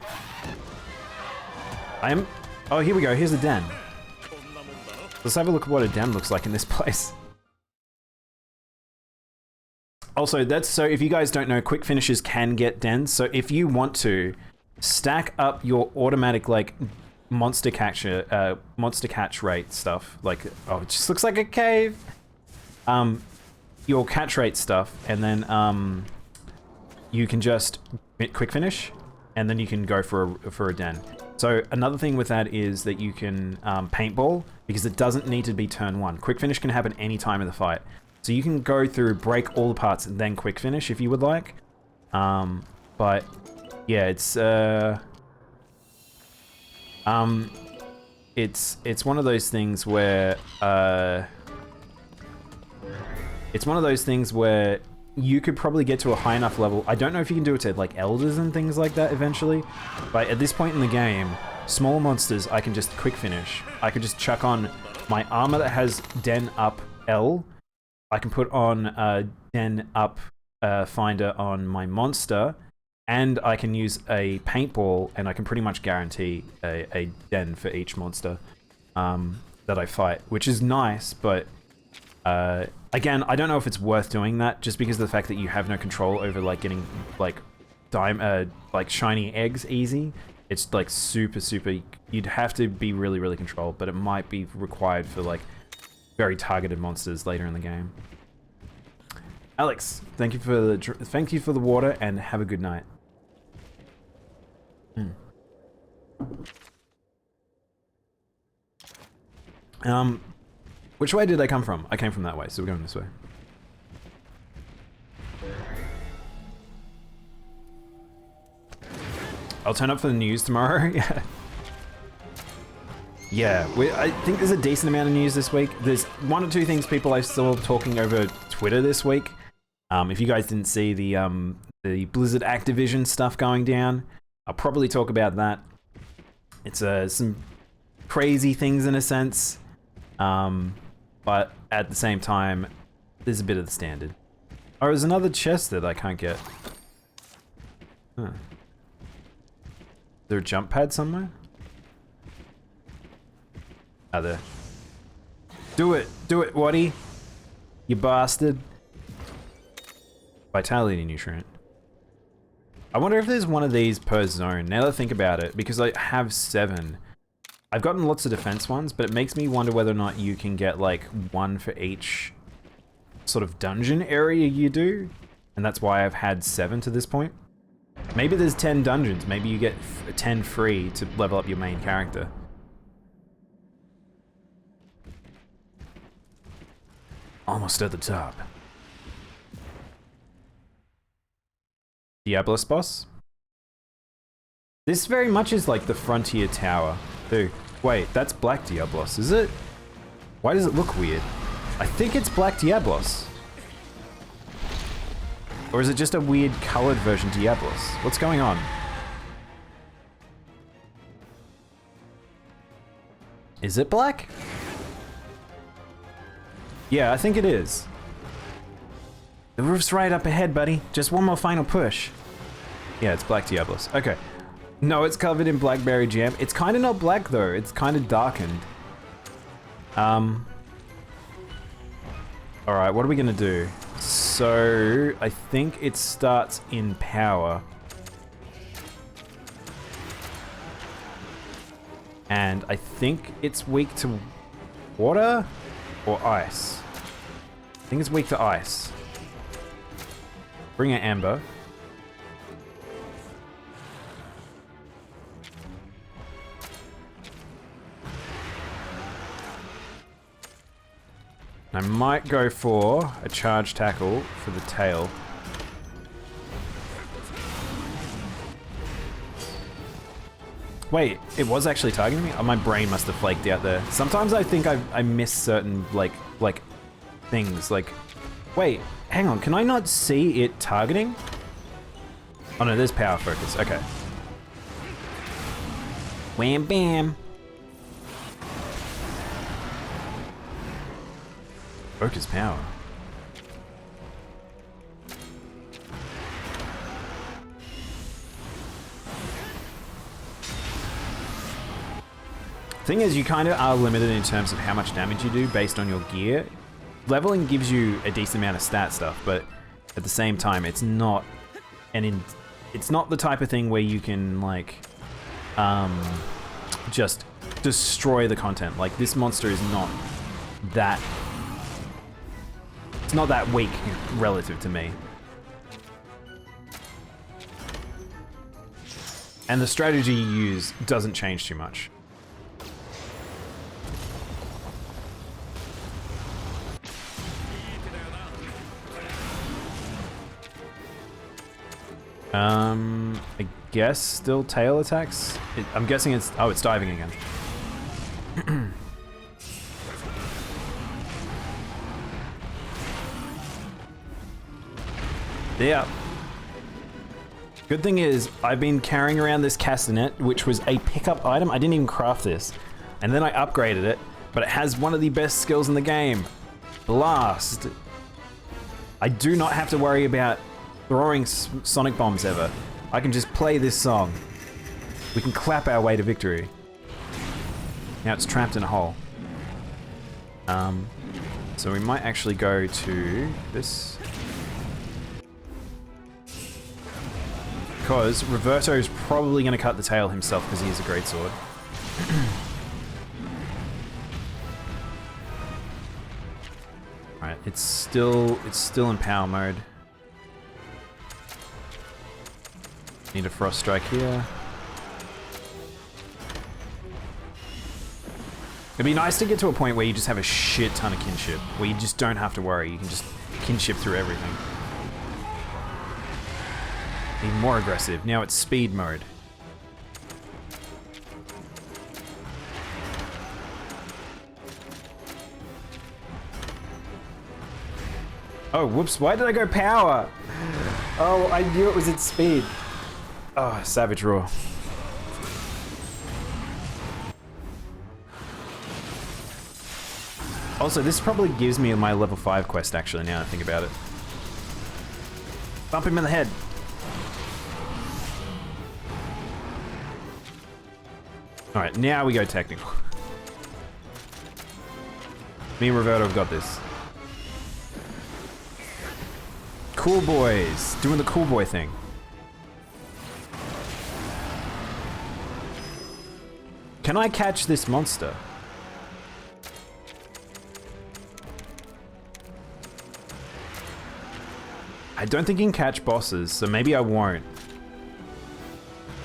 Oh, here we go. Here's a den. Let's have a look at what a den looks like in this place. Also, so if you guys don't know, quick finishes can get dens. So if you want to stack up your automatic like monster catch rate stuff, like, oh, it just looks like a cave. Your catch rate stuff, and then you can just quick finish, and then you can go for a den. So another thing with that is that you can paintball, because it doesn't need to be turn one. Quick finish can happen any time in the fight. So you can go through, break all the parts, and then quick finish if you would like. But yeah, it's one of those things where you could probably get to a high enough level. I don't know if you can do it to like elders and things like that eventually, but at this point in the game, small monsters I can just quick finish. I could just chuck on my armor that has Den up L. I can put on Den up Finder on my monster, and I can use a paintball, and I can pretty much guarantee a Den for each monster that I fight, which is nice, but again, I don't know if it's worth doing that, just because of the fact that you have no control over like getting like shiny eggs easy. It's like super, you'd have to be really controlled, but it might be required for like very targeted monsters later in the game. Alex, thank you for the water, and have a good night. Which way did I come from? I came from that way, so we're going this way. I'll turn up for the news tomorrow. Yeah. Yeah, I think there's a decent amount of news this week. There's one or two things people I saw talking over Twitter this week. If you guys didn't see the Blizzard Activision stuff going down, I'll probably talk about that. It's some crazy things in a sense, but at the same time, there's a bit of the standard. Oh, there's another chest that I can't get. Huh. Is there a jump pad somewhere? Oh, there. Do it, Waddy. You bastard. Vitality nutrient. I wonder if there's one of these per zone, now that I think about it, because I have 7. I've gotten lots of defense ones, but it makes me wonder whether or not you can get like 1 for each sort of dungeon area you do, and that's why I've had 7 to this point. Maybe there's 10 dungeons, maybe you get 10 free to level up your main character. Almost at the top. Diablos boss? This very much is like the Frontier Tower. Dude, wait, that's Black Diablos, is it? Why does it look weird? I think it's Black Diablos. Or is it just a weird colored version Diablos? What's going on? Is it black? Yeah, I think it is. The roof's right up ahead, buddy. Just one more final push. Yeah, it's Black Diablos. Okay. No, it's covered in blackberry jam. It's kind of not black, though. It's kind of darkened. Alright, what are we gonna do? So, I think it starts in power. And I think it's weak to water or ice. I think it's weak to ice. Bring an amber. I might go for a charge tackle for the tail. Wait, it was actually targeting me? Oh, my brain must have flaked out there. Sometimes I think I miss certain, like things, like... Wait, hang on, can I not see it targeting? Oh no, there's power focus, okay. Wham bam! Focus power. Thing is, you kind of are limited in terms of how much damage you do based on your gear. Leveling gives you a decent amount of stat stuff, but at the same time, it's not it's not the type of thing where you can like just destroy the content. Like, this monster is not that. It's not that weak relative to me. And the strategy you use doesn't change too much. I guess still tail attacks? I'm guessing it's... Oh, it's diving again. Yeah. Good thing is, I've been carrying around this castanet, which was a pickup item. I didn't even craft this. And then I upgraded it, but it has one of the best skills in the game. Blast. I do not have to worry about throwing sonic bombs ever. I can just play this song. We can clap our way to victory. Now it's trapped in a hole. So we might actually go to this. Because Roberto's probably going to cut the tail himself because he has a great sword. Alright, it's still in power mode. Need a frost strike here. It'd be nice to get to a point where you just have a shit ton of kinship, where you just don't have to worry, you can just kinship through everything. Be more aggressive. Now it's speed mode. Oh, whoops, why did I go power? Oh, I knew it was its speed. Oh, Savage Roar. Also, this probably gives me my level 5 quest, actually, now I think about it. Bump him in the head. Alright, now we go technical. Me and Roberto have got this. Cool boys, doing the cool boy thing. Can I catch this monster? I don't think you can catch bosses, so maybe I won't.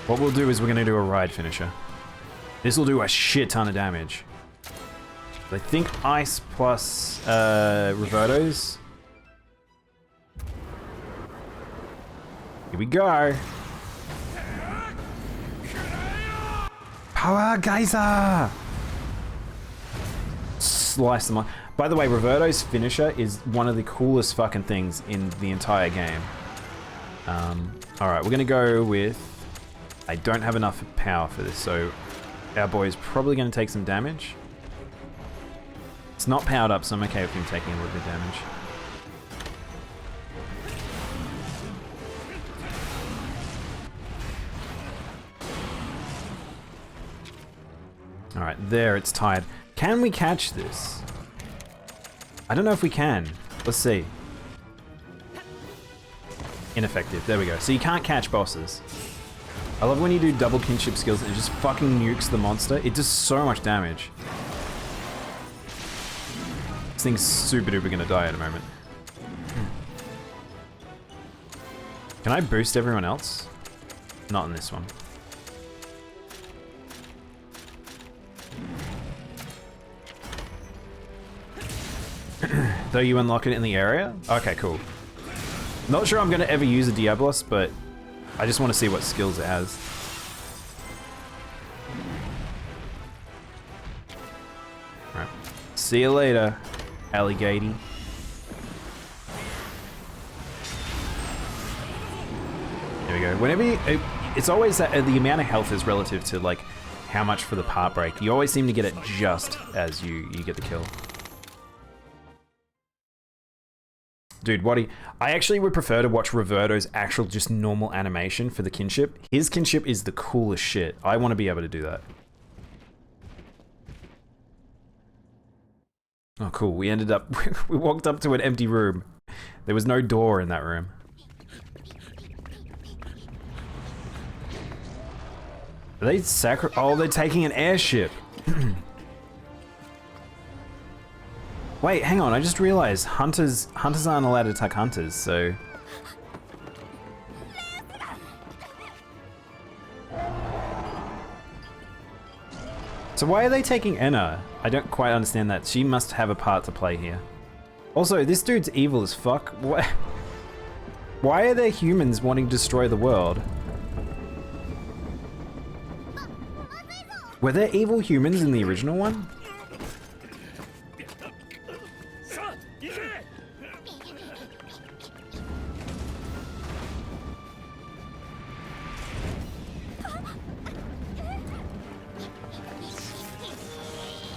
What we'll do is we're gonna do a ride finisher. This will do a shit ton of damage. I think ice plus Roberto's. Here we go. Power geyser! Slice them on. By the way, Roberto's finisher is one of the coolest fucking things in the entire game. Alright, we're gonna go with... I don't have enough power for this, so our boy is probably gonna take some damage. It's not powered up, so I'm okay with him taking a little bit of damage. Alright, there, it's tied. Can we catch this? I don't know if we can. Let's see. Ineffective. There we go. So you can't catch bosses. I love when you do double kinship skills and it just fucking nukes the monster. It does so much damage. This thing's super duper gonna die in a moment. Can I boost everyone else? Not in this one. Though you unlock it in the area? Okay, cool. Not sure I'm gonna ever use a Diablos, but I just want to see what skills it has. Alright. See you later, alligator. There we go. Whenever you, it's always that the amount of health is relative to like how much for the part break. You always seem to get it just as you get the kill. Dude, I actually would prefer to watch Roberto's actual just normal animation for the kinship. His kinship is the coolest shit. I want to be able to do that. Oh, cool. We ended up... we walked up to an empty room. There was no door in that room. Are they oh, they're taking an airship. Wait, hang on, I just realized hunters aren't allowed to attack hunters, so... So why are they taking Enna? I don't quite understand that. She must have a part to play here. Also, this dude's evil as fuck. What? Why are there humans wanting to destroy the world? Were there evil humans in the original one?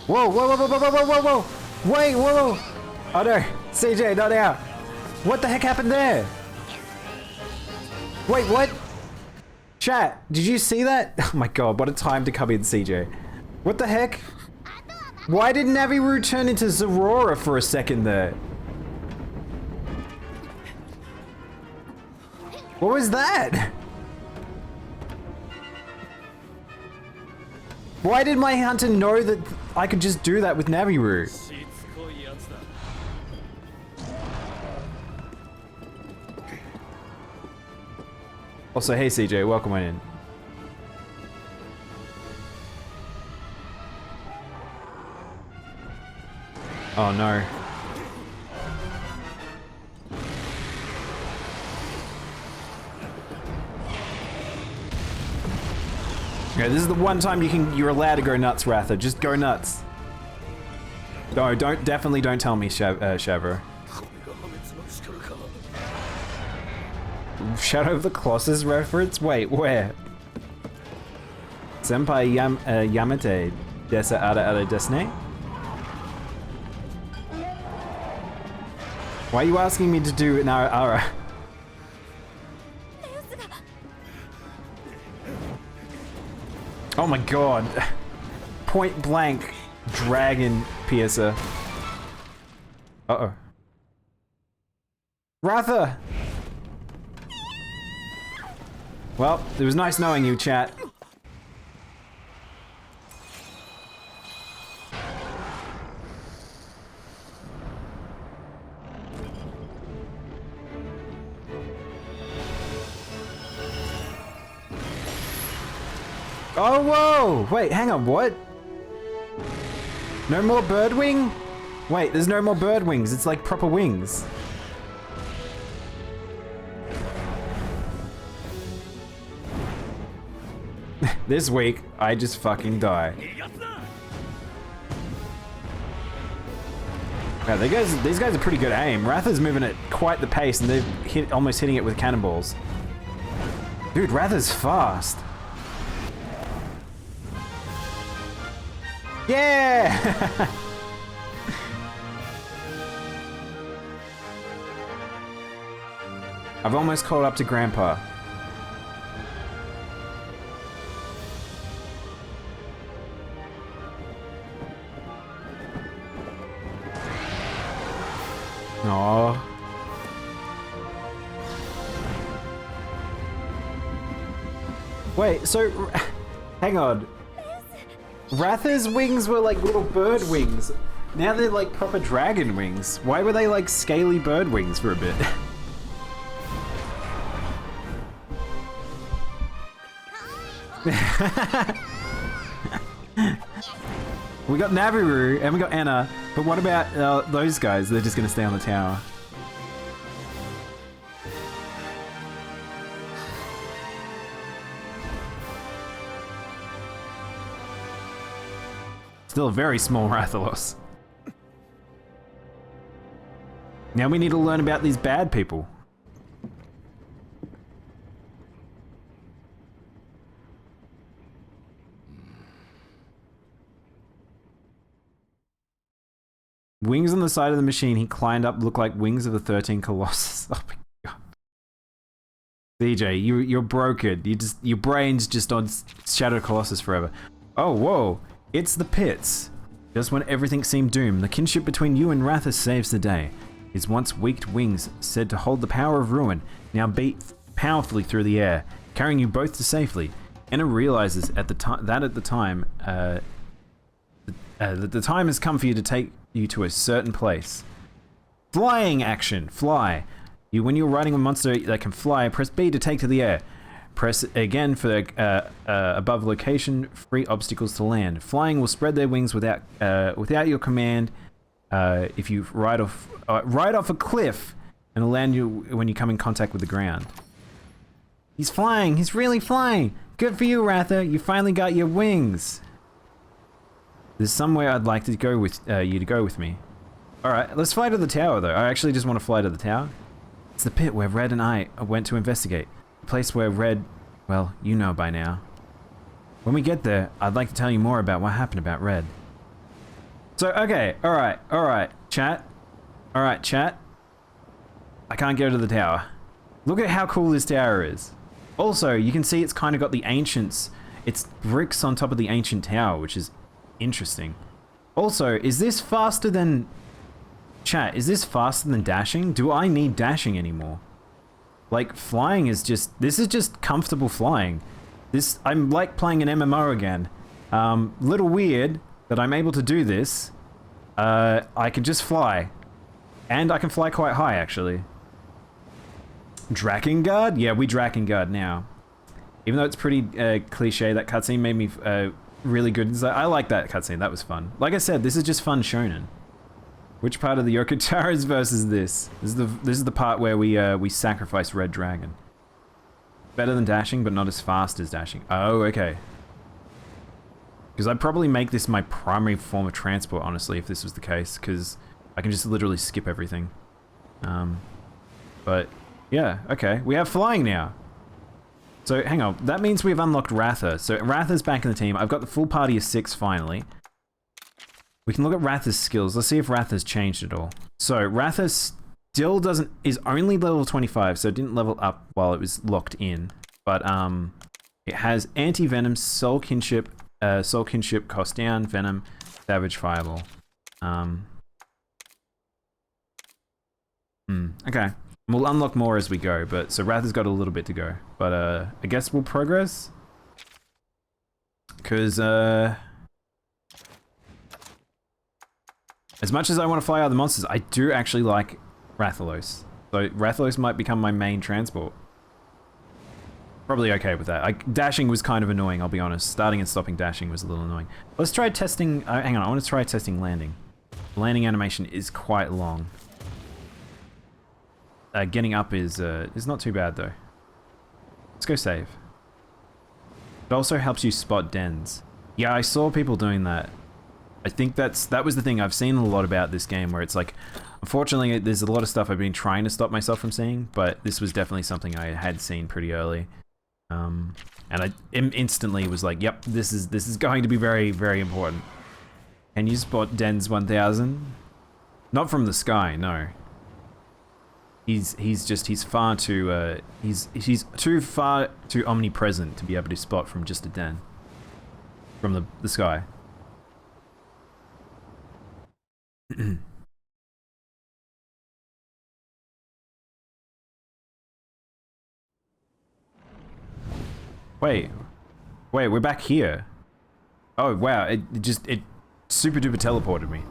Whoa, whoa, whoa, whoa, whoa, whoa, whoa, whoa! Wait, whoa! Oh no, CJ, not out! What the heck happened there? Wait, what? Chat, did you see that? Oh my god, what a time to come in, CJ. What the heck? Why did Naviru turn into Zorora for a second there? What was that? Why did my hunter know that I could just do that with Naviru? Also, hey CJ, welcome on in. Oh no. Okay, this is the one time you're allowed to go nuts, Ratha. Just go nuts. No, definitely don't tell me, Shavro. Shadow of the Colossus reference? Wait, where? Senpai Yamate Desa Ada Desne? Why are you asking me to do an Ara? Oh my god. Point blank dragon piercer. Uh-oh. Ratha! Well, it was nice knowing you, chat. Oh, whoa! Wait, hang on, what? No more bird wing? Wait, there's no more bird wings. It's like proper wings. This week, I just fucking die. Yeah, these guys are pretty good aim. Ratha's moving at quite the pace, and they're almost hitting it with cannonballs. Dude, Ratha's fast. Yeah! I've almost caught up to Grandpa. Aww. Wait, so hang on. Ratha's wings were like little bird wings. Now they're like proper dragon wings. Why were they like scaly bird wings for a bit? We got Naviru and we got Anna, but what about those guys? They're just gonna stay on the tower. Still a very small Rathalos. Now we need to learn about these bad people. Wings on the side of the machine he climbed up look like wings of the 13 Colossus. Oh my god. DJ, you're broken. Your brain's just on Shadow Colossus forever. Oh, whoa. It's the pits. Just when everything seemed doomed, the kinship between you and Ratha saves the day. His once weak wings, said to hold the power of ruin, now beat powerfully through the air, carrying you both to safely. Enna realizes that the time has come for you to take you to a certain place. Flying action, fly. When you're riding a monster that can fly, press B to take to the air. Press again for above location, free obstacles to land. Flying will spread their wings without your command. If you ride off a cliff, and it'll land you when you come in contact with the ground. He's flying! He's really flying! Good for you, Ratha! You finally got your wings! There's somewhere I'd like to go with you to go with me. Alright, let's fly to the tower though. I actually just want to fly to the tower. It's the pit where Red and I went to investigate. The place where Red, well, you know by now. When we get there, I'd like to tell you more about what happened about Red. So, okay, alright, chat. Alright, chat. I can't go to the tower. Look at how cool this tower is. Also, you can see it's kind of got the ancients. It's bricks on top of the ancient tower, which is interesting. Also, is this faster than... Chat, is this faster than dashing? Do I need dashing anymore? Like, flying is just... This is just comfortable flying. I'm like playing an MMO again. Little weird that I'm able to do this. I can just fly. And I can fly quite high, actually. Drakengard? Yeah, we Drakengard now. Even though it's pretty cliche, that cutscene made me really good. I like that cutscene, that was fun. Like I said, this is just fun shonen. Which part of the Yokotaro is versus this? This is the part where we sacrifice Red Dragon. Better than dashing, but not as fast as dashing. Oh, okay. Because I'd probably make this my primary form of transport, honestly, if this was the case, because I can just literally skip everything. But, yeah, okay. We have flying now. So, hang on. That means we've unlocked Ratha. So, Ratha's back in the team. I've got the full party of 6, finally. We can look at Ratha's skills. Let's see if Ratha's changed at all. So, Ratha still is only level 25, so it didn't level up while it was locked in. But, it has anti-venom, soul kinship, cost down, venom, savage fireball. Okay. We'll unlock more as we go, but so Ratha's got a little bit to go. But I guess we'll progress. Because as much as I want to fly out the monsters, I do actually like Rathalos. So Rathalos might become my main transport. Probably okay with that. Dashing was kind of annoying, I'll be honest. Starting and stopping dashing was a little annoying. Let's try testing... hang on, I want to try testing landing. Landing animation is quite long. Getting up is not too bad though. Let's go save. It also helps you spot dens. Yeah, I saw people doing that. I think that was the thing I've seen a lot about this game, where it's like, unfortunately, there's a lot of stuff I've been trying to stop myself from seeing, but this was definitely something I had seen pretty early. And I instantly was like, yep, this is going to be very, very important. Can you spot dens 1000? Not from the sky, no. He's far too he's too omnipresent to be able to spot from just a den. From the sky. Wait, we're back here. Oh wow, it super duper teleported me.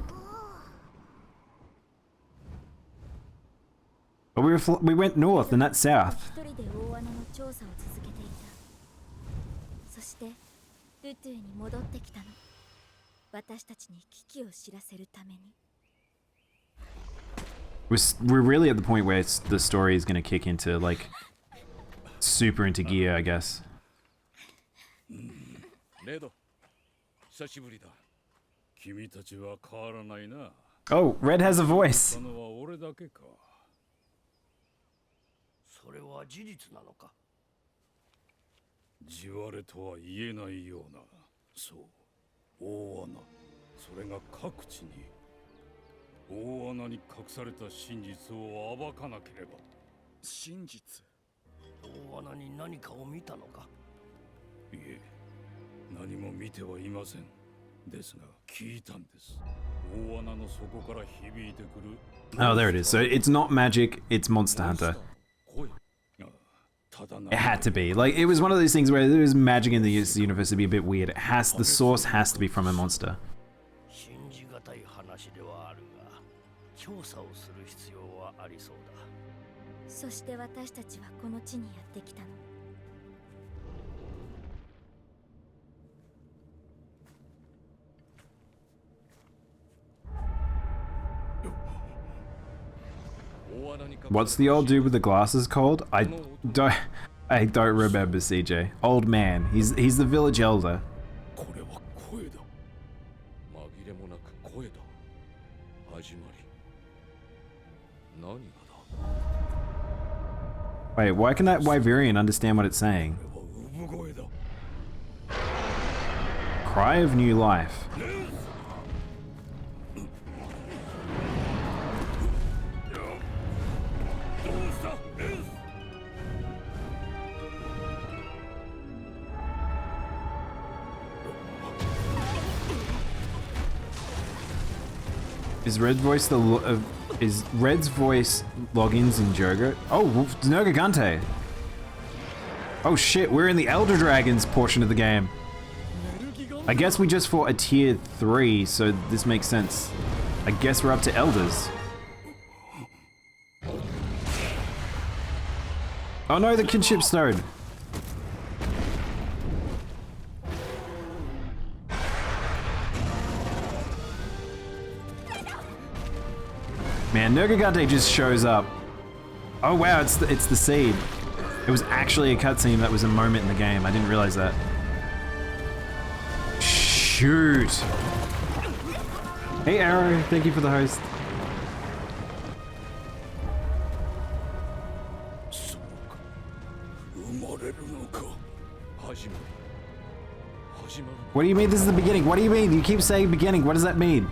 But we went north and that's south. We're really at the point where the story is going to kick into, like, super into gear, I guess. Oh, Red has a voice. それは事実なのか。地割れとは言えないような。そう、大穴。それが各地に。大穴に隠された真実を暴かなければ。真実。大穴に何かを見たのか。いえ、何も見てはいません。ですが、聞いたんです。大穴の底から響いてくる。Oh, there it is. So it's not magic, it's Monster Hunter. It had to be. Like, it was one of those things where there was magic in the universe to be a bit weird. The source has to be from a monster. What's the old dude with the glasses called? I don't remember, CJ. Old man. He's the village elder. これは声だ。紛れもなく声だ。始まり。何がだ。 Wait, why can that Wyverian understand what it's saying? これは産声だ。 Cry of new life. Is Red's voice is Red's voice logins in Jogo? Oh, Nergigante. Oh shit, we're in the Elder Dragons portion of the game. I guess we just fought a tier 3, so this makes sense. I guess we're up to Elders. Oh no, the kinship stone. Man, Nergigante just shows up. Oh wow, it's the seed. It was actually a cutscene that was a moment in the game. I didn't realize that. Shoot. Hey Arrow, thank you for the host. What do you mean this is the beginning? What do you mean? You keep saying beginning. What does that mean?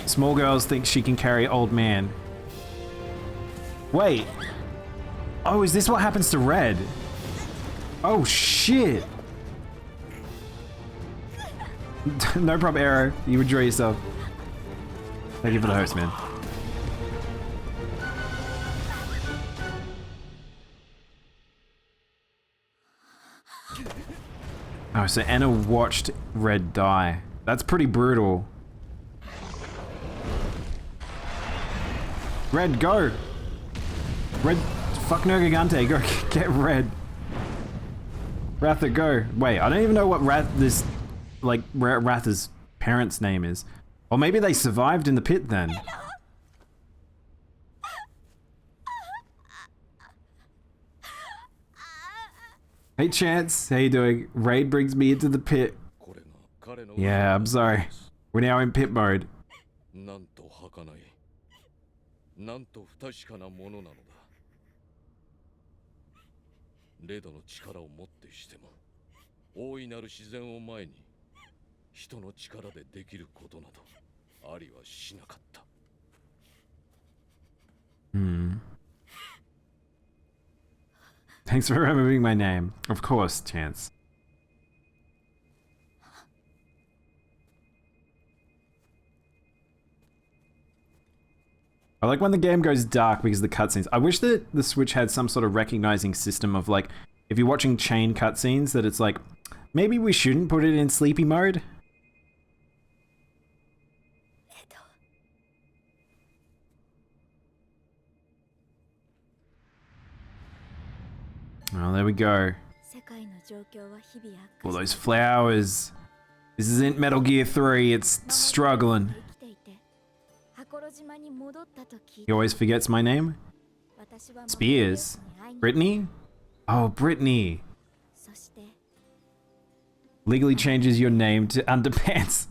Small girls think she can carry old man. Wait. Oh, is this what happens to Red? Oh, shit. No problem, Arrow. You enjoy yourself. Thank you for the host, man. Oh, so Anna watched Red die. That's pretty brutal. Red, go! Red, fuck Nergigante, go get Red. Ratha, go. Wait, I don't even know what Ratha's parents' name is. Or maybe they survived in the pit then. Hey Chance, how you doing? Raid brings me into the pit. Yeah, I'm sorry. We're now in pit mode. なんと不確かなものなのだ。レドの力をもってしても、大いなる自然を前に、人の力でできることなどありはしなかった。Thanks for removing my name. Of course, Chance. I like when the game goes dark because of the cutscenes. I wish that the Switch had some sort of recognizing system of like, if you're watching chain cutscenes, that it's like, maybe we shouldn't put it in sleepy mode. Oh, there we go. All those flowers. This isn't Metal Gear 3, it's struggling. He always forgets my name? Spears? Brittany? Oh, Brittany. Legally changes your name to Underpants.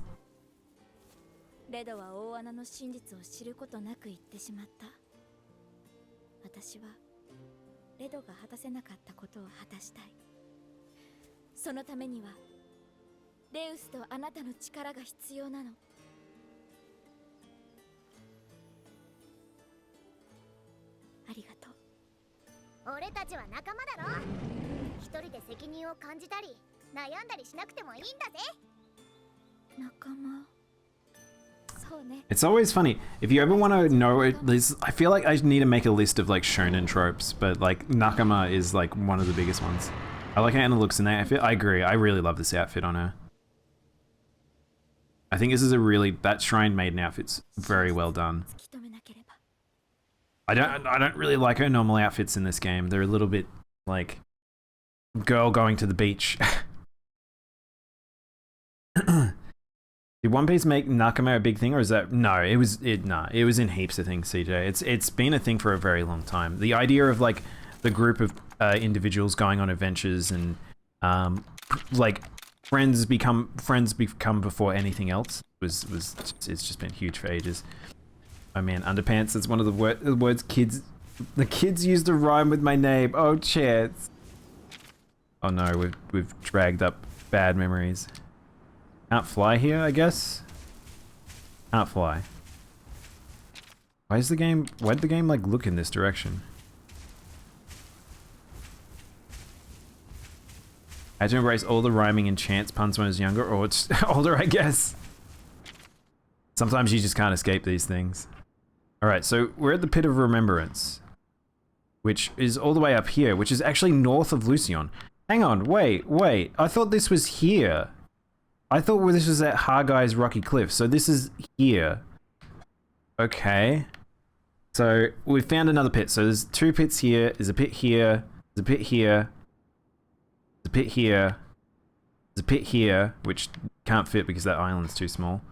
It's always funny. If you ever want to know it, I feel like I need to make a list of like shonen tropes, but like Nakama is like one of the biggest ones. I like how Anna looks in that outfit. I agree. I really love this outfit on her. I think this is that Shrine Maiden outfit's very well done. I don't really like her normal outfits in this game. They're a little bit like girl going to the beach. Did One Piece make Nakama a big thing, or is that no? It was in heaps of things. CJ, it's been a thing for a very long time. The idea of like the group of individuals going on adventures and like friends become before anything else was it's just been huge for ages. Oh man, underpants. That's one of the words the kids used to rhyme with my name. Oh chance. Oh no, we've dragged up bad memories. Can't fly here, I guess. Can't fly. Why'd the game like look in this direction? I had to embrace all the rhyming and chance puns when I was younger, or it's older, I guess. Sometimes you just can't escape these things. Alright, so we're at the Pit of Remembrance, which is all the way up here, which is actually north of Lucion. Hang on, wait. I thought this was here. I thought this was at Harguy's Rocky Cliff, so this is here. Okay. So we found another pit. So there's 2 pits here, there's a pit here, there's a pit here, there's a pit here, there's a pit here, which can't fit because that island's too small.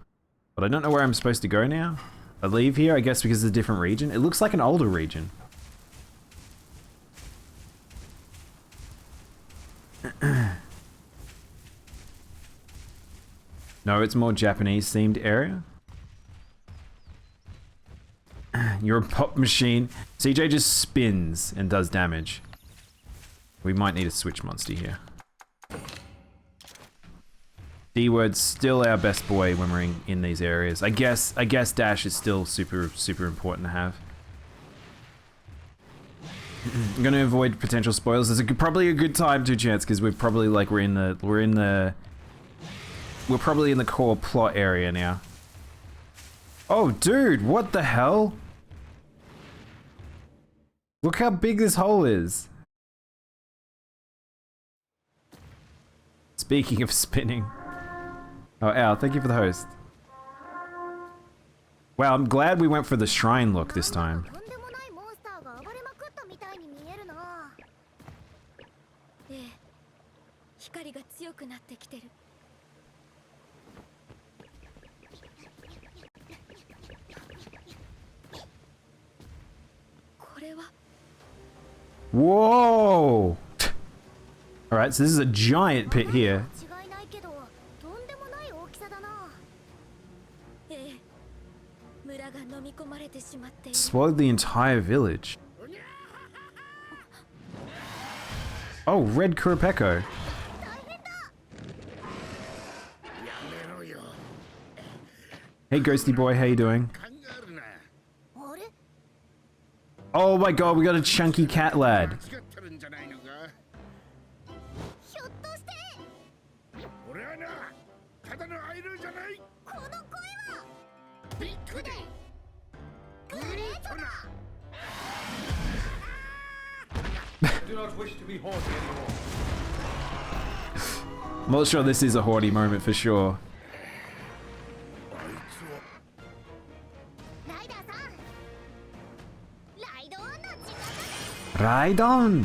But I don't know where I'm supposed to go now. I leave here, I guess because it's a different region. It looks like an older region. No, it's more Japanese themed area. You're a pop machine. CJ just spins and does damage. We might need a switch monster here. D-word's still our best boy when we're in these areas. I guess dash is still super important to have. I'm gonna avoid potential spoilers. There's probably a good time to chance because we're probably like we're probably in the core plot area now. Oh, dude, what the hell? Look how big this hole is. Speaking of spinning. Oh, Al, thank you for the host. Wow, I'm glad we went for the shrine look this time. Whoa! Alright, so this is a giant pit here. Swallowed the entire village. Oh, red Kurapeko. Hey Ghosty boy, how you doing? Oh my god, we got a chunky cat lad. Do not wish to be haughty anymore. I'm not sure this is a haughty moment for sure. Raidon!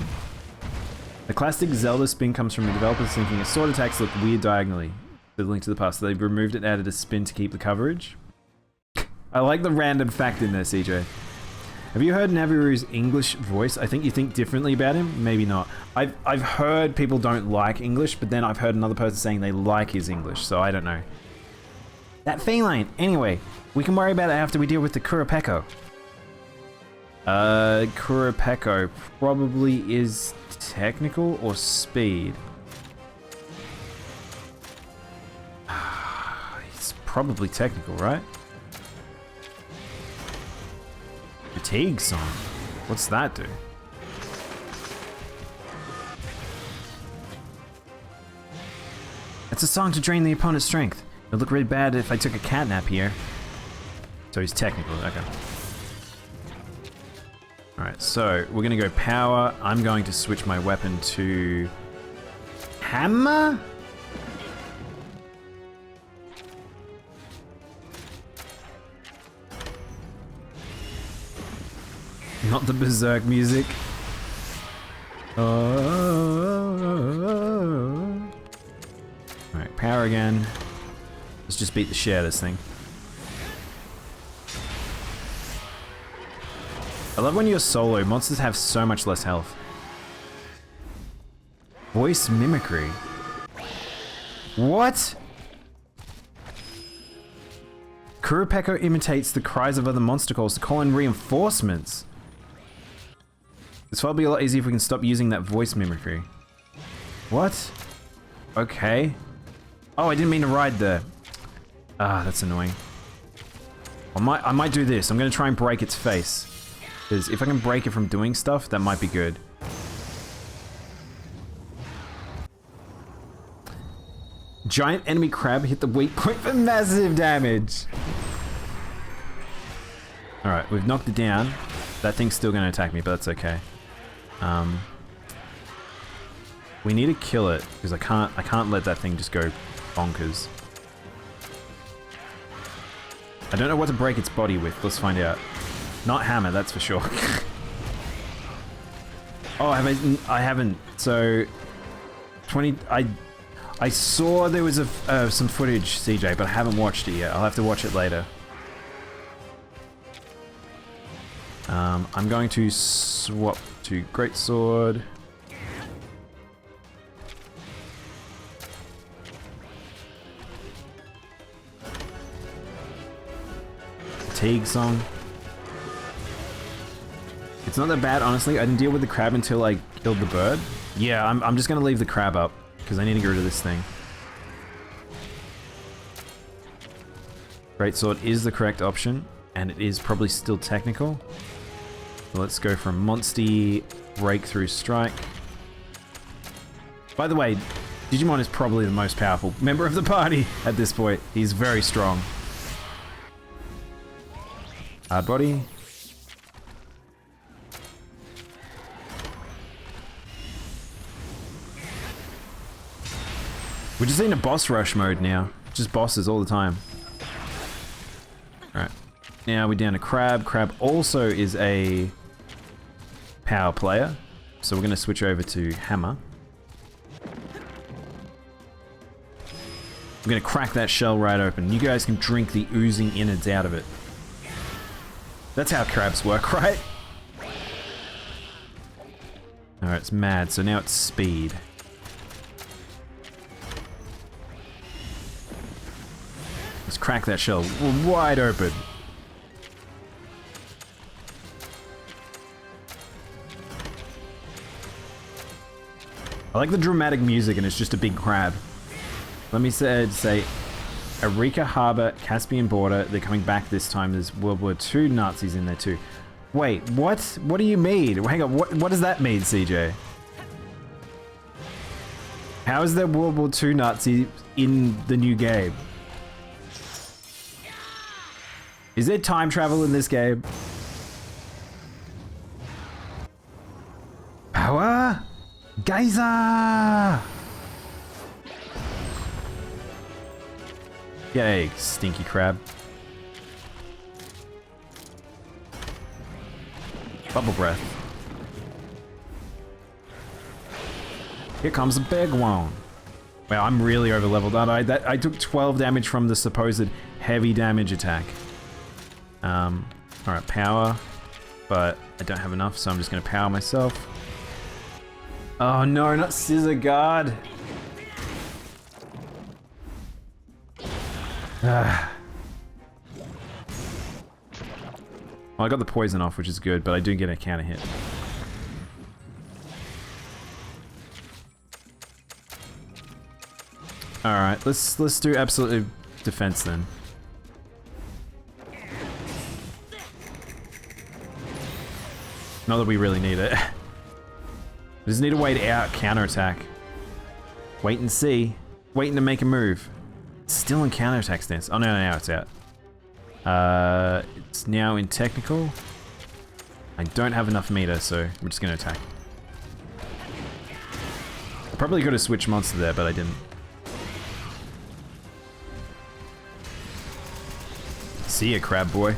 The classic Zelda spin comes from the developers thinking its sword attacks look weird diagonally. The Link to the Past. So they removed it and added a spin to keep the coverage. I like the random fact in there, CJ. Have you heard Naviru's English voice? I think you think differently about him. Maybe not. I've heard people don't like English, but then I've heard another person saying they like his English, so I don't know. That feline. Anyway, we can worry about it after we deal with the Kurapeko. Kurapeko probably is technical or speed. It's probably technical, right? Fatigue song. What's that do? It's a song to drain the opponent's strength. It would look really bad if I took a cat nap here. So he's technical, okay. Alright, so we're gonna go power. I'm going to switch my weapon to hammer? Not the berserk music. Alright, power again. Let's just beat the shit out of this thing. I love when you're solo, monsters have so much less health. Voice mimicry. What? Kurupeko imitates the cries of other monster calls to call in reinforcements. This will be a lot easier if we can stop using that voice mimicry. What? Okay. Oh, I didn't mean to ride there. Ah, that's annoying. I might do this. I'm gonna try and break its face. Because if I can break it from doing stuff, that might be good. Giant enemy crab hit the weak point for massive damage. Alright, we've knocked it down. That thing's still gonna attack me, but that's okay. We need to kill it, because I can't let that thing just go bonkers. I don't know what to break its body with. Let's find out. Not hammer, that's for sure. Oh, I haven't. So, 20. I saw there was some footage, CJ, but I haven't watched it yet. I'll have to watch it later. I'm going to swap to greatsword. Fatigue song. It's not that bad, honestly. I didn't deal with the crab until I killed the bird. Yeah, I'm just gonna leave the crab up because I need to get rid of this thing. Greatsword is the correct option, and it is probably still technical. So let's go for a Monsty Breakthrough Strike. By the way, Digimon is probably the most powerful member of the party at this point. He's very strong. Hard body. We're just in a boss rush mode now. Just bosses all the time. Alright. Now we're down to Crab. Crab also is a power player. So we're going to switch over to Hammer. We're going to crack that shell right open. You guys can drink the oozing innards out of it. That's how crabs work, right? Alright, it's mad. So now it's speed. Let's crack that shell wide open. I like the dramatic music and it's just a big crab. Let me say Arica Harbor, Caspian border, they're coming back this time. There's World War II Nazis in there too. Wait, what? What do you mean? Hang on, what does that mean, CJ? How is there World War II Nazi in the new game? Is there time travel in this game? Power! Geyser! Yay, stinky crab. Bubble breath. Here comes a big one. Wow, I'm really over leveled, aren't I? I took 12 damage from the supposed heavy damage attack. Alright, power. But I don't have enough, so I'm just gonna power myself. Oh no, not Scissor Guard! Well, I got the poison off, which is good, but I do get a counter hit. Alright, let's do absolute defense then. Not that we really need it. We just need to wait out counterattack. Wait and see. Waiting to make a move. It's still in counterattack stance. Oh no, now it's out. It's now in technical. I don't have enough meter, so we're just gonna attack. I probably could have switched monster there, but I didn't. See ya, crab boy.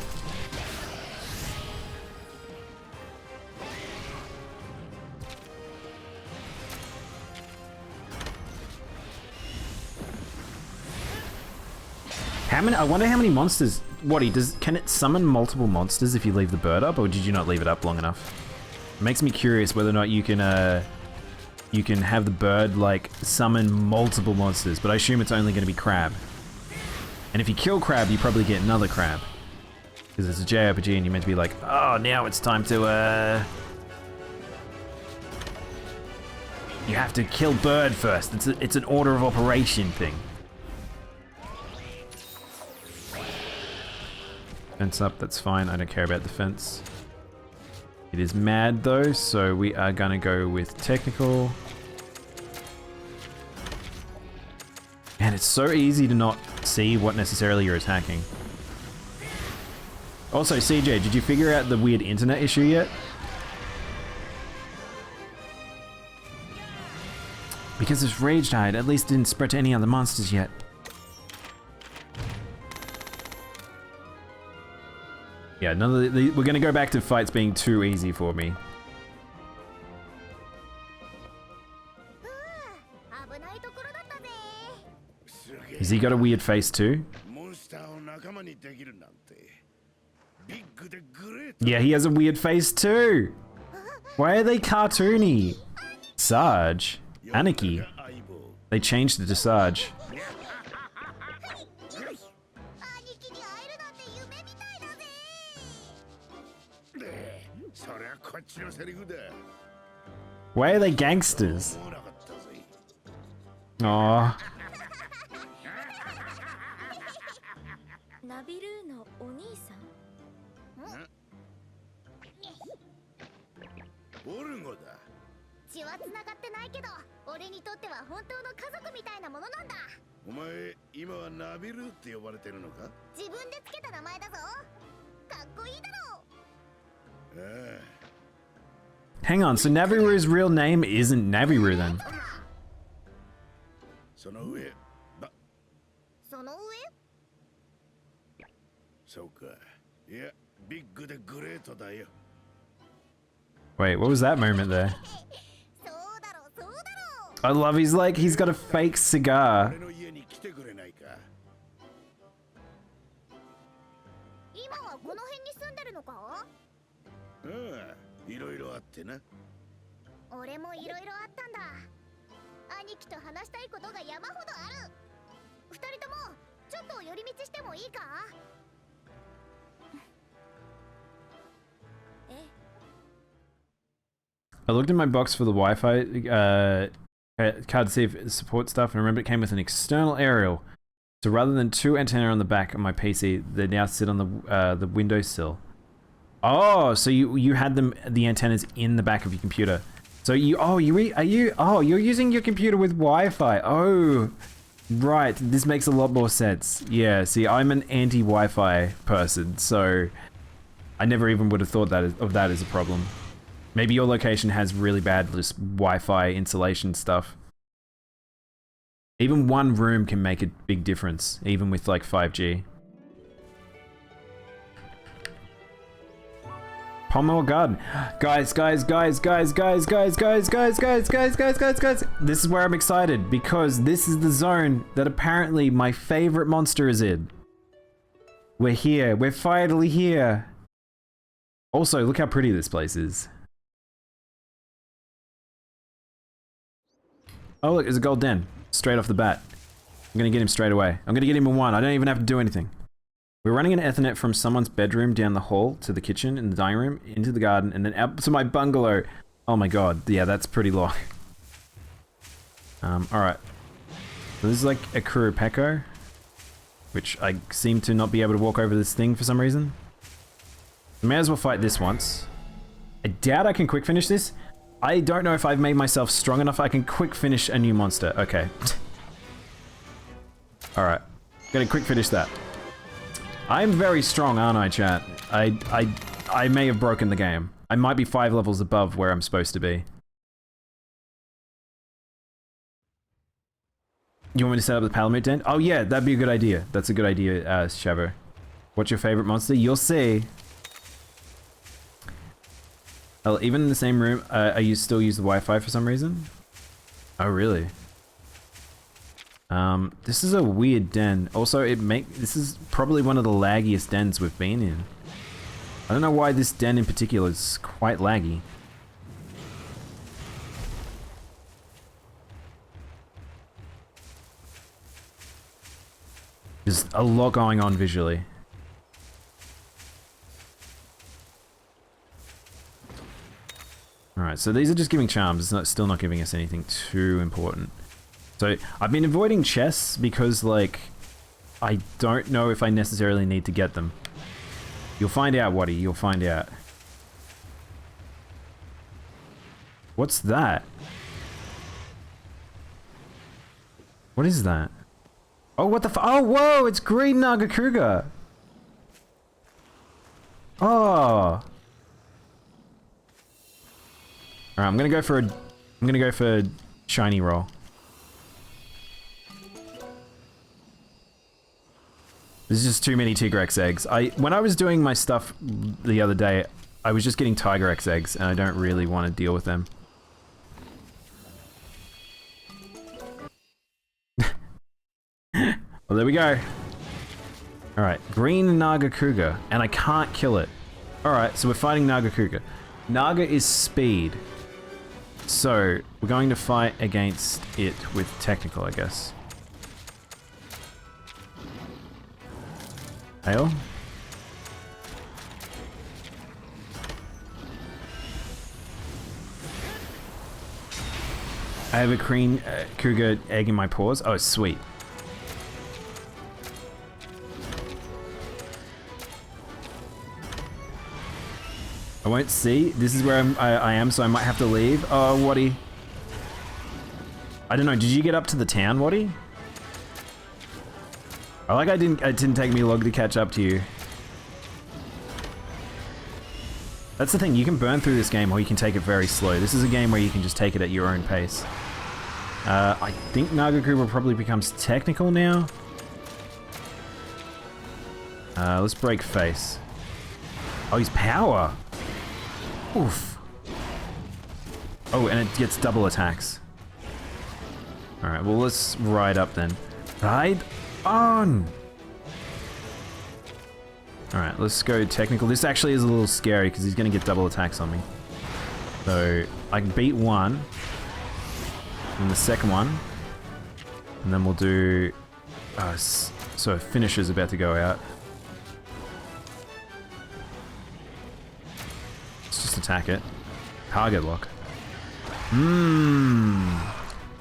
How many? I wonder how many monsters. Can it summon multiple monsters if you leave the bird up, or did you not leave it up long enough? It makes me curious whether or not you can have the bird like summon multiple monsters, but I assume it's only going to be crab. And if you kill crab, you probably get another crab. Because it's a JRPG and you're meant to be like, oh, now it's time to, you have to kill bird first. It's an order of operation thing. Fence up, that's fine. I don't care about the fence. It is mad though, so we are gonna go with technical. And it's so easy to not see what necessarily you're attacking. Also, CJ, did you figure out the weird internet issue yet? Because this rage tide at least didn't spread to any other monsters yet. Yeah, we're gonna go back to fights being too easy for me. Has he got a weird face too? Yeah, he has a weird face too. Why are they cartoony? Sarge, Aniki. They changed it to Sarge. Why are they gangsters? Aww. Hang on, so Naviru's real name isn't Naviru then? Wait, what was that moment there? I love he's got a fake cigar. I looked in my box for the Wi-Fi card to see if it supports stuff, and I remember it came with an external aerial. So rather than two antennae on the back of my PC, they now sit on the windowsill. Oh, so you had the antennas in the back of your computer. So you're using your computer with Wi-Fi. Oh, right. This makes a lot more sense. Yeah. See, I'm an anti-Wi-Fi person, so I never even would have thought of that as a problem. Maybe your location has really bad just Wi-Fi insulation stuff. Even one room can make a big difference, even with like 5G. Pommel Garden. Guys. This is where I'm excited because this is the zone that apparently my favorite monster is in. We're here. We're finally here. Also, look how pretty this place is. Oh look, there's a gold den. Straight off the bat. I'm gonna get him straight away. I'm gonna get him in one. I don't even have to do anything. We're running an Ethernet from someone's bedroom down the hall to the kitchen and the dining room, into the garden, and then out to my bungalow. Oh my god, yeah, that's pretty long. Alright. So this is like a Kurupeko, which I seem to not be able to walk over this thing for some reason. May as well fight this once. I doubt I can quick finish this. I don't know if I've made myself strong enough I can quick finish a new monster. Okay. Alright. Gonna quick finish that. I'm very strong, aren't I, chat? I may have broken the game. I might be 5 levels above where I'm supposed to be. You want me to set up the Palamute Den? Oh yeah, that'd be a good idea. That's a good idea, Shavo. What's your favorite monster? You'll see. Oh, even in the same room, I still use the Wi-Fi for some reason? Oh, really? This is a weird den. Also, this is probably one of the laggiest dens we've been in. I don't know why this den in particular is quite laggy. There's a lot going on visually. Alright, so these are just giving charms. It's still not giving us anything too important. So, I've been avoiding chests because, like, I don't know if I necessarily need to get them. You'll find out, Waddy. You'll find out. What's that? What is that? Oh, what the f- Oh, whoa! It's green Nagakuga! Oh! Alright, I'm gonna go for shiny roll. There's just too many Tigrex eggs. When I was doing my stuff the other day, I was just getting Tigerex eggs, and I don't really want to deal with them. Well, there we go. Alright, green Nagakuga, and I can't kill it. Alright, so we're fighting Nagakuga. Naga is speed. So, we're going to fight against it with technical, I guess. Hail. I have a green cougar egg in my paws. Oh, sweet. I won't see. This is where I am, so I might have to leave. Oh, Waddy. I don't know. Did you get up to the town, Waddy? I like it didn't take me long to catch up to you. That's the thing, you can burn through this game or you can take it very slow. This is a game where you can just take it at your own pace. I think Nagakuga probably becomes technical now. Let's break face. Oh, he's power! Oof. Oh, and it gets double attacks. Alright, well let's ride up then. Ride on! Alright, let's go technical. This actually is a little scary because he's going to get double attacks on me. So, I can beat one. And the second one. And then we'll do... so finisher's about to go out. Let's just attack it. Target lock.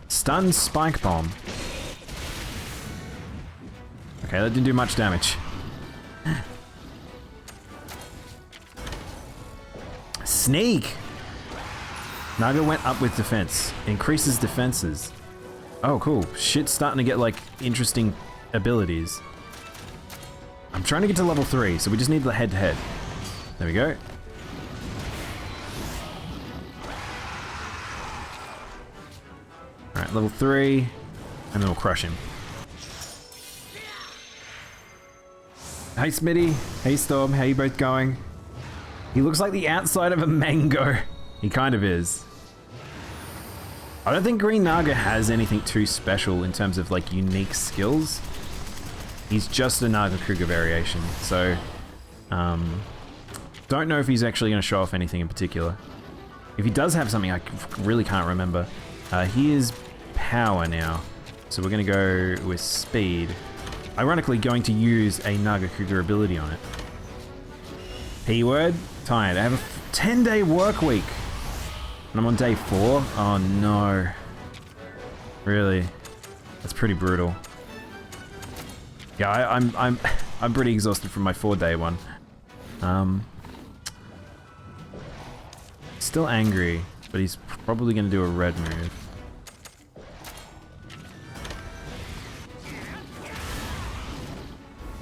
Stun spike bomb. Okay, that didn't do much damage. Sneak! Naga went up with defense. Increases defenses. Oh, cool. Shit's starting to get, like, interesting abilities. I'm trying to get to level 3, so we just need the head-to-head. There we go. Alright, level 3. And then we'll crush him. Hey Smitty, hey Storm, how you both going? He looks like the outside of a mango. He kind of is. I don't think Green Naga has anything too special in terms of like unique skills. He's just a Nagakuga variation, so don't know if he's actually going to show off anything in particular. If he does have something, I really can't remember. He is power now, so we're going to go with speed. Ironically, going to use a Nagakuga ability on it. P-word? Tired. I have a 10-day work week. And I'm on day 4? Oh no. Really? That's pretty brutal. Yeah, I'm pretty exhausted from my 4-day one. Still angry, but he's probably going to do a red move.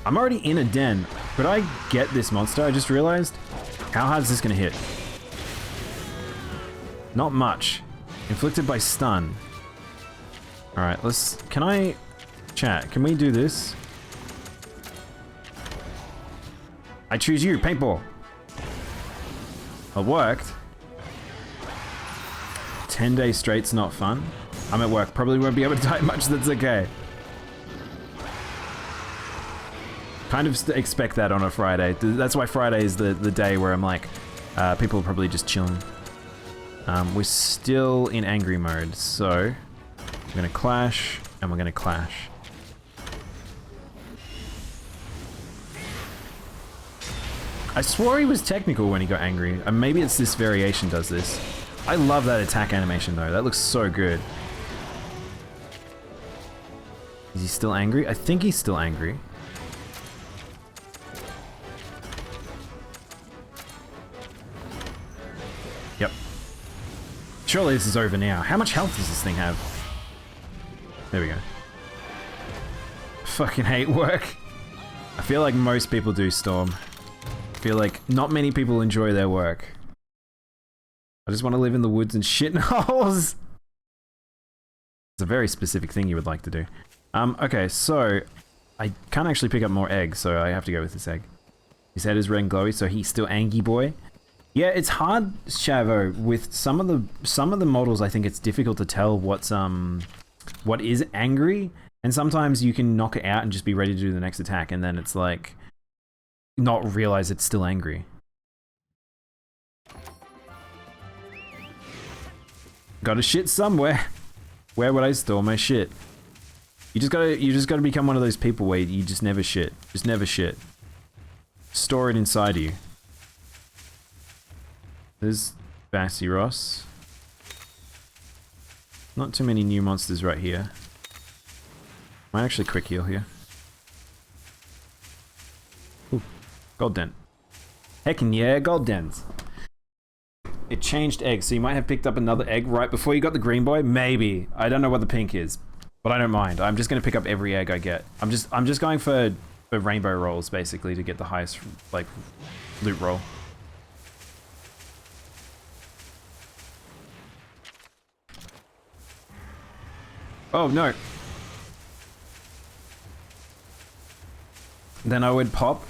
I'm already in a den. Could I get this monster? I just realized. How hard is this going to hit? Not much. Inflicted by stun. Alright, let's... Can I... Chat, can we do this? I choose you, paintball. It worked. 10 days straight's not fun. I'm at work. Probably won't be able to type much, that's okay. Kind of expect that on a Friday. That's why Friday is the day where I'm like, people are probably just chilling. We're still in angry mode, so we're gonna clash, and we're gonna clash. I swore he was technical when he got angry. Maybe it's this variation does this. I love that attack animation though. That looks so good. Is he still angry? I think he's still angry. Yep. Surely this is over now. How much health does this thing have? There we go. Fucking hate work. I feel like most people do, Storm. I feel like not many people enjoy their work. I just want to live in the woods and shit in holes. It's a very specific thing you would like to do. Okay, so I can't actually pick up more eggs, so I have to go with this egg. His head is red and glowy, so he's still Angie boy. Yeah, it's hard, Shavo. With some of the models, I think it's difficult to tell what is angry, and sometimes you can knock it out and just be ready to do the next attack, and then it's like not realize it's still angry. Gotta shit somewhere. Where would I store my shit? You just gotta become one of those people where you just never shit. Just never shit. Store it inside you. There's Bassy Ross. Not too many new monsters right here. Might actually quick heal here. Ooh, gold dent. Heckin' yeah, gold dents. It changed eggs, so you might have picked up another egg right before you got the green boy. Maybe. I don't know what the pink is, but I don't mind. I'm just gonna pick up every egg I get. I'm just going for rainbow rolls basically to get the highest like loot roll. Oh no. Then I would pop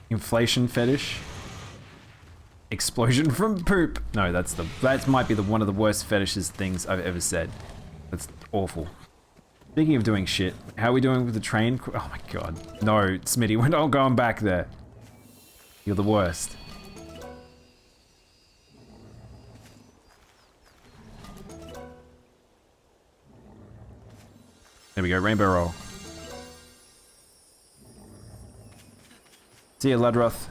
inflation fetish. Explosion from poop. No, that might be one of the worst fetishes things I've ever said. That's awful. Speaking of doing shit, how are we doing with the train? Oh my god. No, Smitty, we're not going back there. You're the worst. There we go, rainbow roll. See ya, Ludroth.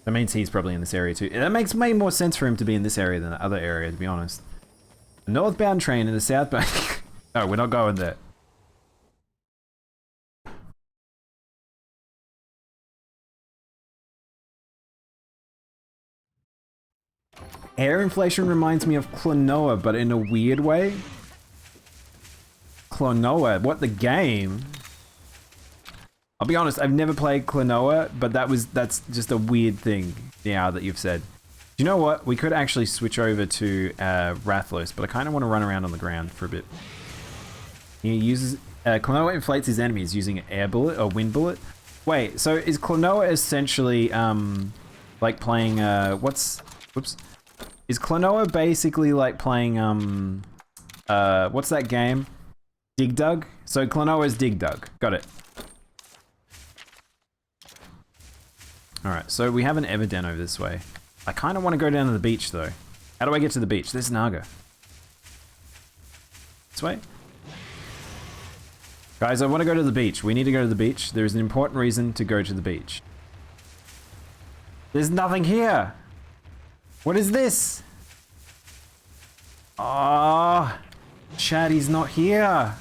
That means he's probably in this area too. That makes way more sense for him to be in this area than the other area, to be honest. A northbound train and a southbound... No, we're not going there. Air inflation reminds me of Klonoa, but in a weird way. Klonoa? What, the game? I'll be honest, I've never played Klonoa, but that's just a weird thing now that you've said. Do you know what? We could actually switch over to Rathlos, but I kind of want to run around on the ground for a bit. He uses... Klonoa inflates his enemies using an air bullet or wind bullet. Wait, so is Klonoa essentially like playing... Whoops. Is Klonoa basically like playing... what's that game? Dig Dug? So Klonoa is Dig Dug. Got it. Alright, so we have an Everden over this way. I kind of want to go down to the beach, though. How do I get to the beach? There's Naga. This way? Guys, I want to go to the beach. We need to go to the beach. There's an important reason to go to the beach. There's nothing here! What is this? Ah, Chad, he's not here.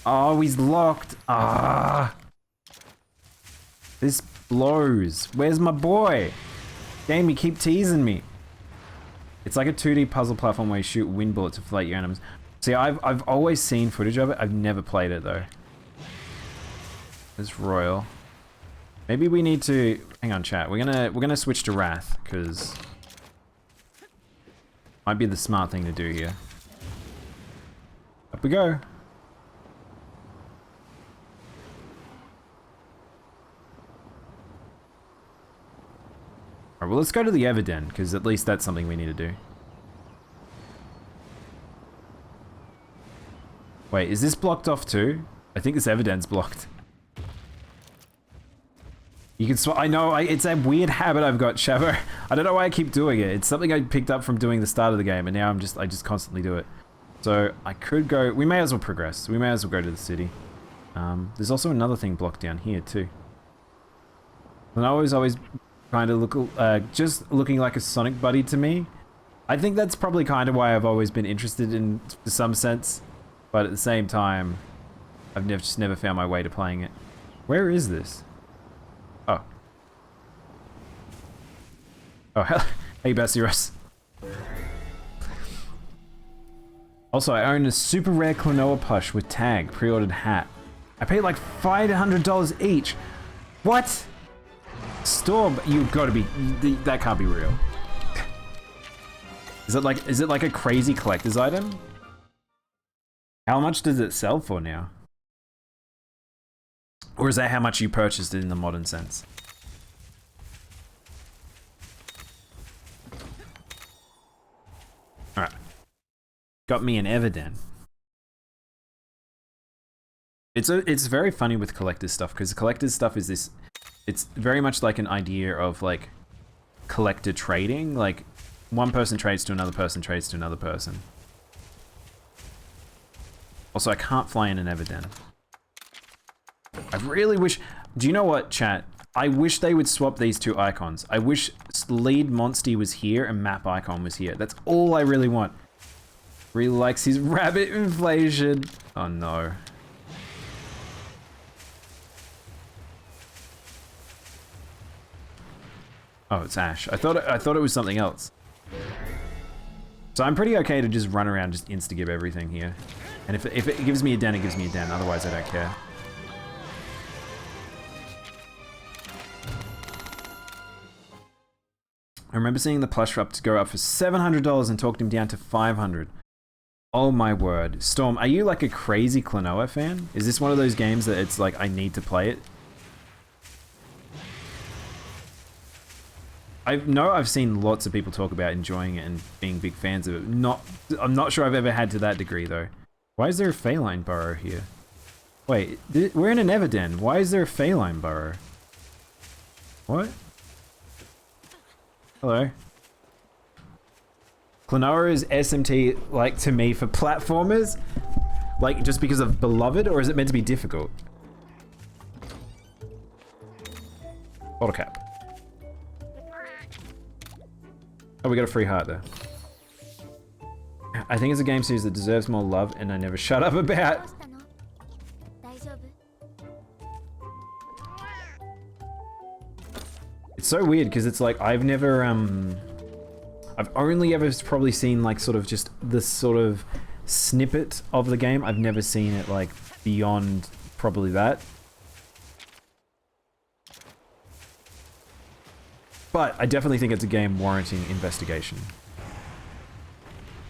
Oh, he's locked. Ah. This blows. Where's my boy? Game, you keep teasing me. It's like a 2D puzzle platform where you shoot wind bullets to inflate your enemies. See, I've always seen footage of it. I've never played it though. It's Royal. Maybe we need to hang on, chat. We're gonna switch to Wrath because might be the smart thing to do here. Up we go. Alright, well let's go to the Everden, because at least that's something we need to do. Wait, is this blocked off too? I think this Evident's blocked. You can swap. I know, it's a weird habit I've got, Shavo. I don't know why I keep doing it. It's something I picked up from doing the start of the game, and now I just constantly do it. So I could go. We may as well progress. We may as well go to the city. There's also another thing blocked down here too. And I was always kind of just looking like a Sonic buddy to me. I think that's probably kind of why I've always been interested in some sense, but at the same time, I've just never found my way to playing it. Where is this? Oh. Oh, hey, Basiros. Also, I own a super rare Klonoa plush with tag, pre-ordered hat. I paid like $500 each. What? Storm, you've got to be, that can't be real. Is it like a crazy collector's item? How much does it sell for now? Or is that how much you purchased it in the modern sense? Alright. Got me an Everden. It's very funny with collector's stuff, because collector's stuff is this, it's very much like an idea of like collector trading, like one person trades to another person, trades to another person. Also, I can't fly in an Everden. I really wish, do you know what, chat? I wish they would swap these two icons. I wish lead Monsty was here and map icon was here. That's all I really want. Really likes his rabbit inflation. Oh no. Oh, it's Ash. I thought it was something else. So I'm pretty okay to just run around, just insta-give everything here. And if it gives me a den, it gives me a den. Otherwise, I don't care. I remember seeing the plush up to go up for $700 and talked him down to $500. Oh my word. Storm, are you like a crazy Klonoa fan? Is this one of those games that it's like, I need to play it? I've seen lots of people talk about enjoying it and being big fans of it. I'm not sure I've ever had to that degree though. Why is there a Feline burrow here? Wait, we're in an Everden. Why is there a Feline burrow? What? Hello. Klonoa is SMT like to me for platformers? Like just because of beloved, or is it meant to be difficult? Bottle cap. Oh, we got a free heart there. I think it's a game series that deserves more love and I never shut up about. It's so weird because it's like I've never I've only ever probably seen like sort of just this sort of snippet of the game. I've never seen it like beyond probably that. But I definitely think it's a game warranting investigation.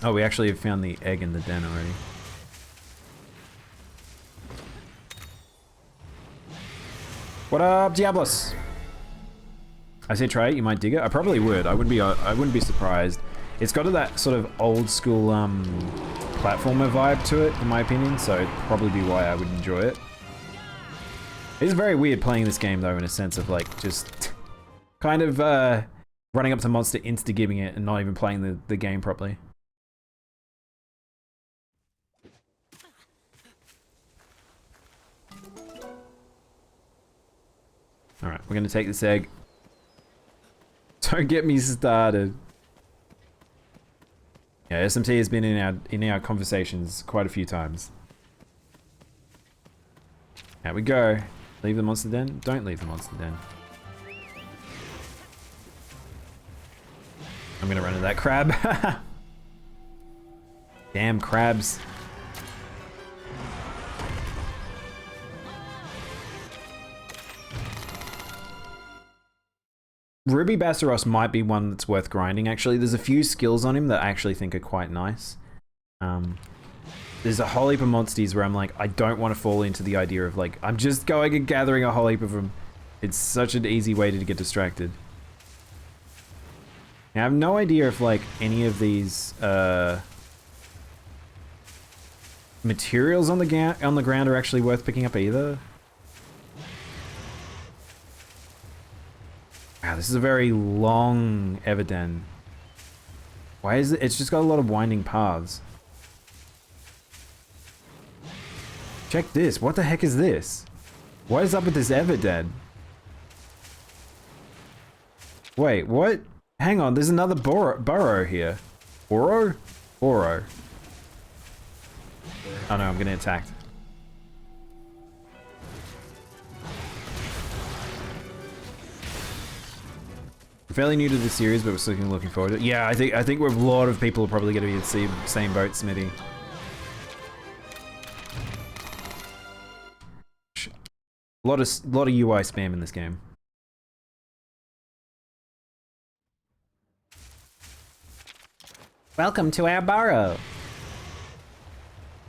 Oh, we actually have found the egg in the den already. What up, Diablos? I say try it, you might dig it. I probably would. I wouldn't be surprised. It's got that sort of old school platformer vibe to it, in my opinion, so it'd probably be why I would enjoy it. It's very weird playing this game though, in a sense of like just kind of running up to monster, insta-giving it, and not even playing the game properly. Alright, we're gonna take this egg. Don't get me started. Yeah, SMT has been in our conversations quite a few times. There we go. Leave the monster den? Don't leave the monster den. I'm gonna run into that crab. Damn crabs. Ruby Bassaros might be one that's worth grinding, actually. There's a few skills on him that I actually think are quite nice. There's a whole heap of monsters where I'm like, I don't want to fall into the idea of like, I'm just going and gathering a whole heap of them. It's such an easy way to get distracted. Now, I have no idea if like any of these, materials on the ground are actually worth picking up either. Wow, this is a very long Everden. Why is it? It's just got a lot of winding paths. Check this. What the heck is this? What is up with this Everden? Wait, what? Hang on, there's another burrow here. Burrow? Burrow. Oh no, I'm getting attacked. I'm fairly new to the series, but we're still looking forward to it. Yeah, I think a lot of people are probably going to be in the same boat, Smitty. A lot of UI spam in this game. Welcome to our burrow.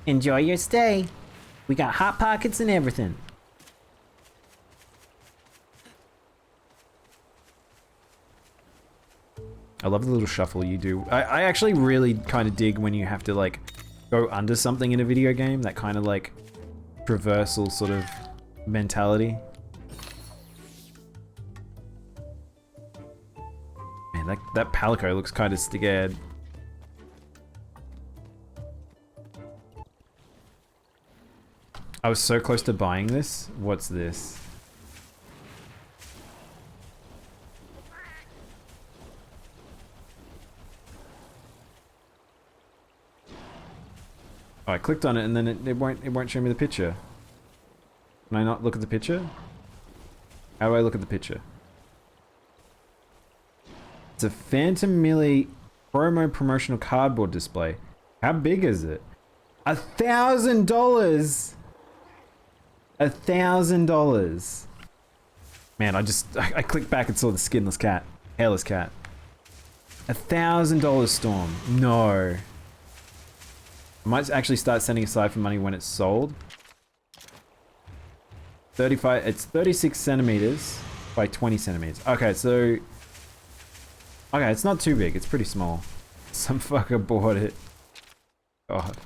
Enjoy your stay. We got hot pockets and everything. I love the little shuffle you do. I actually really kind of dig when you have to like go under something in a video game. That kind of like traversal sort of mentality. Man, that Palico looks kind of scared. I was so close to buying this. What's this? Oh, I clicked on it and then it won't show me the picture. Can I not look at the picture? How do I look at the picture? It's a Phantom Melee promo promotional cardboard display. How big is it? $1,000! $1,000. Man, I clicked back and saw the skinless cat. Hairless cat. $1,000 Storm. No. I might actually start setting aside for money when it's sold. 35, it's 36 centimeters by 20 centimeters. Okay, so... Okay, it's not too big, it's pretty small. Some fucker bought it. God.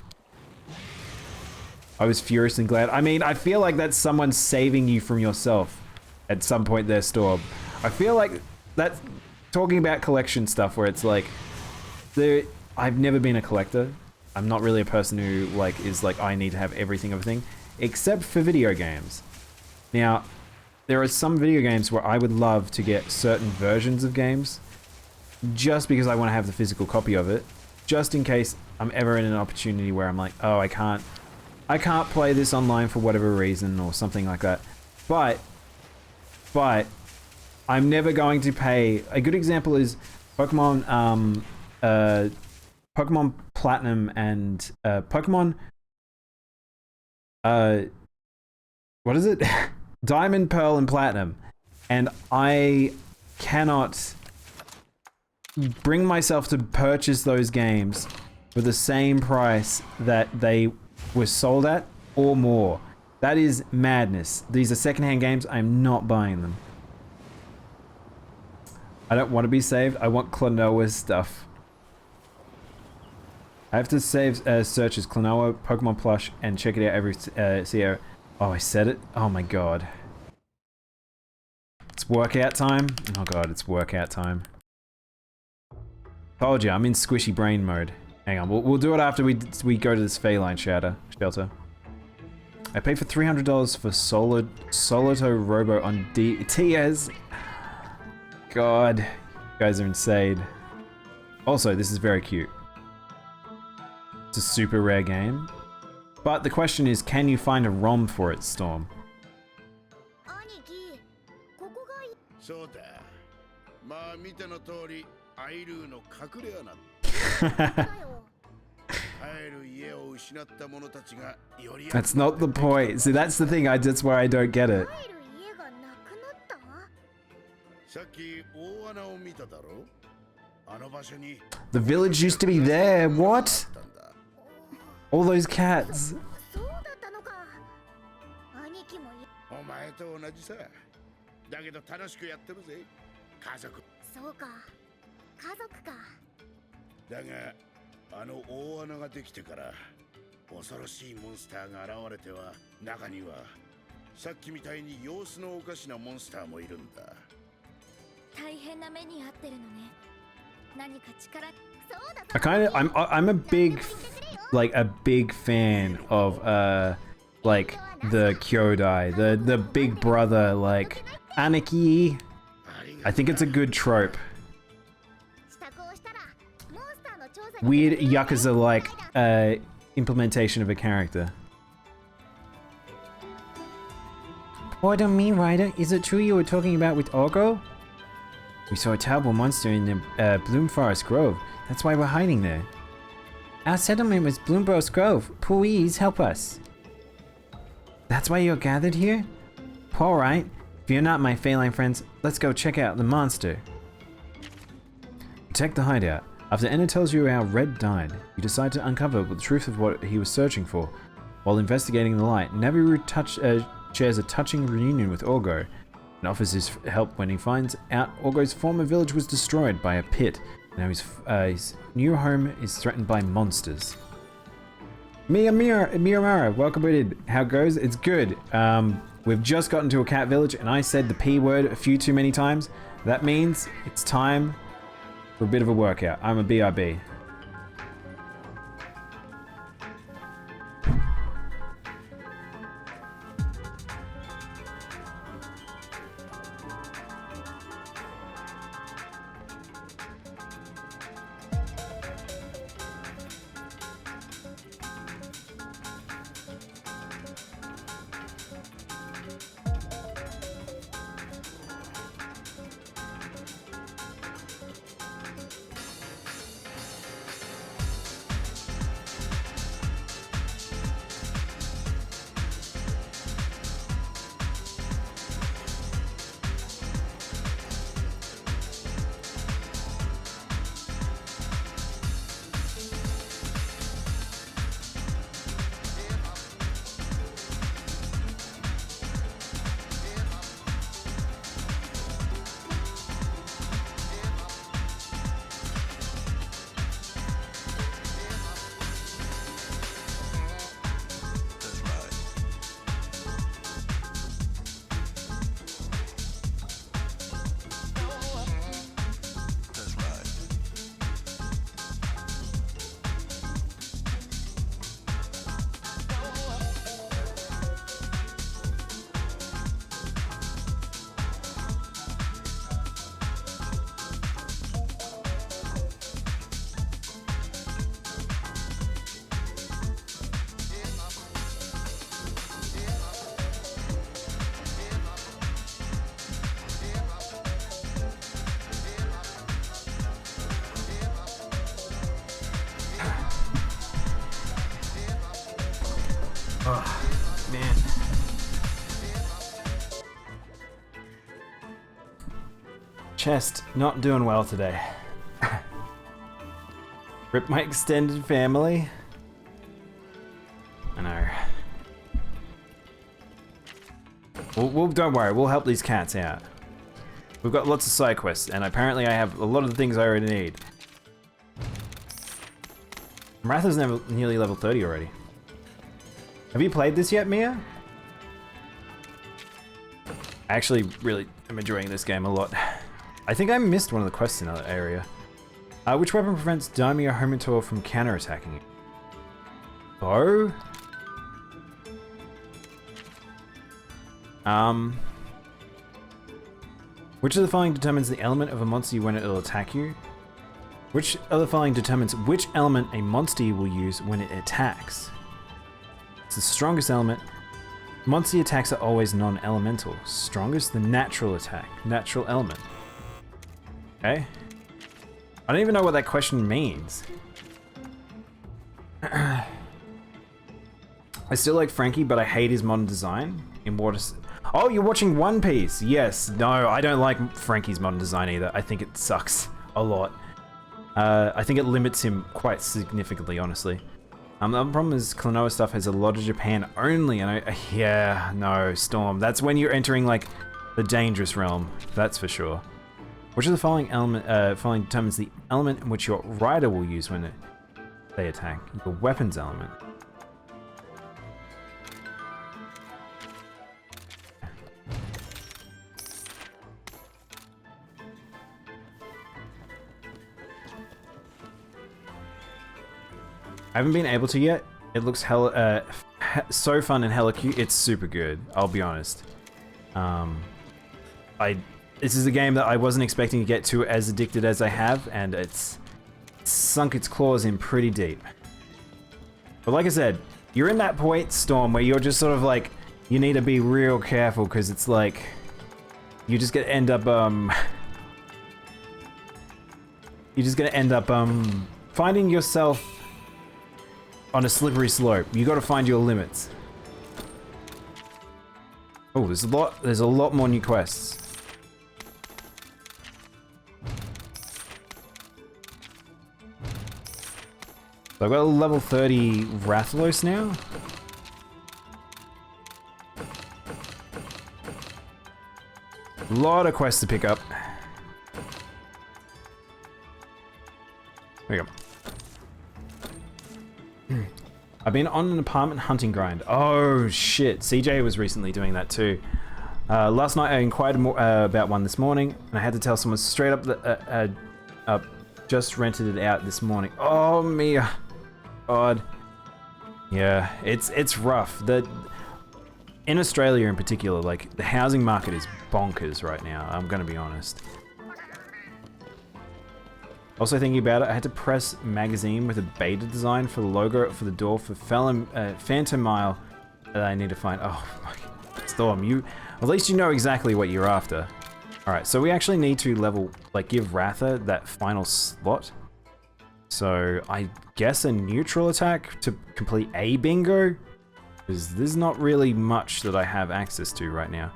I was furious and glad. I mean, I feel like that's someone saving you from yourself at some point there, Storm. I feel like that's talking about collection stuff where it's like... I've never been a collector. I'm not really a person who like is like, I need to have everything, except for video games. Now, there are some video games where I would love to get certain versions of games just because I want to have the physical copy of it, just in case I'm ever in an opportunity where I'm like, oh, I can't play this online for whatever reason or something like that. But I'm never going to pay. A good example is Pokemon Pokemon Platinum and Pokemon what is it? Diamond, Pearl, and Platinum. And I cannot bring myself to purchase those games for the same price that they were sold at or more. That is madness. These are secondhand games. I'm not buying them. I don't want to be saved. I want Klonoa's stuff. I have to save search as Klonoa, Pokemon Plush, and check it out every Sierra. Oh, I said it? Oh my god. It's workout time? Oh god, it's workout time. Told you, I'm in squishy brain mode. Hang on, we'll do it after we go to this feline shelter. I paid for $300 for Solito Robo on TS. God, you guys are insane. Also, this is very cute. It's a super rare game. But the question is, can you find a ROM for it, Storm? そうだ。まあ見ての通り、アイルーの隠れ家なんだ。帰る家を失った者たちがより That's not the point. See, that's the thing. That's where I don't get it. さっき大穴を見ただろ。あの場所に The village used to be there. What? All those cats. お前と同じさ。だけど楽しくやってるぜ。家族。そうか。家族か。だがあの大穴ができてから恐ろしいモンスターが現れては、中にはさっきみたいに様子のおかしなモンスターもいるんだ。大変な目に遭ってるのね。何か力、そうだ。 I kind of I'm a big big fan of like the Kyodai, the big brother, like Aniki. I think it's a good trope. Weird Yakuza like implementation of a character. Pardon me, Ryder. Is it true you were talking about with Orgo? We saw a terrible monster in the Bloom Forest Grove. That's why we're hiding there. Our settlement was Bloombrose Grove. Please help us. That's why you're gathered here? Alright. If you're not my feline friends, let's go check out the monster. Protect the hideout. After Enna tells you how Red died, you decide to uncover the truth of what he was searching for. While investigating the light, Naviru shares a touching reunion with Orgo and offers his help when he finds out Orgo's former village was destroyed by a pit. Now his new home is threatened by monsters. Miramara, welcome in. How goes? It's good. We've just gotten to a cat village and I said the P word a few too many times. That means it's time for a bit of a workout. I'm a BRB. Oh, man. Chest, not doing well today. Rip my extended family. I know. Well, don't worry, we'll help these cats out. We've got lots of side quests, and apparently I have a lot of the things I already need. Maratha's nearly level 30 already. Have you played this yet, Mia? I actually really am enjoying this game a lot. I think I missed one of the quests in that area. Which weapon prevents Daimyo Homitor from counterattacking you? Bow? Which of the following determines the element of a monster when it will attack you? Which of the following determines which element a monster will use when it attacks? It's the strongest element. Monster attacks are always non-elemental. Strongest, the natural attack. Natural element. Okay. I don't even know what that question means. I still like Frankie, but I hate his modern design. In water. Oh, you're watching One Piece. Yes. No, I don't like Frankie's modern design either. I think it sucks a lot. I think it limits him quite significantly, honestly. The problem is Klonoa stuff has a lot of Japan only, and yeah, no, Storm. That's when you're entering like the dangerous realm. That's for sure. Which of the following determines the element in which your rider will use when they attack? Your weapons element. I haven't been able to yet. It looks hella, so fun and hella cute. It's super good, I'll be honest. This is a game that I wasn't expecting to get to as addicted as I have, and it's sunk its claws in pretty deep. But like I said, you're in that point, Storm, where you're just sort of like, you need to be real careful, because it's like, you're just gonna end up, finding yourself on a slippery slope. You gotta find your limits. Oh, there's a lot more new quests. So I've got a level 30 Rathalos now. A lot of quests to pick up. There we go. I've been on an apartment hunting grind. Oh shit, CJ was recently doing that too. Last night I inquired more, about one this morning, and I had to tell someone straight up that just rented it out this morning. Oh Mia, God. Yeah, it's rough. In Australia in particular, like the housing market is bonkers right now. I'm gonna be honest. Also thinking about it, I had to press magazine with a beta design for the logo for the door for Phantom Mile that I need to find. Oh my God. Storm, at least you know exactly what you're after. Alright, so we actually need to level, like give Ratha that final slot. So I guess a neutral attack to complete a bingo? Because there's not really much that I have access to right now.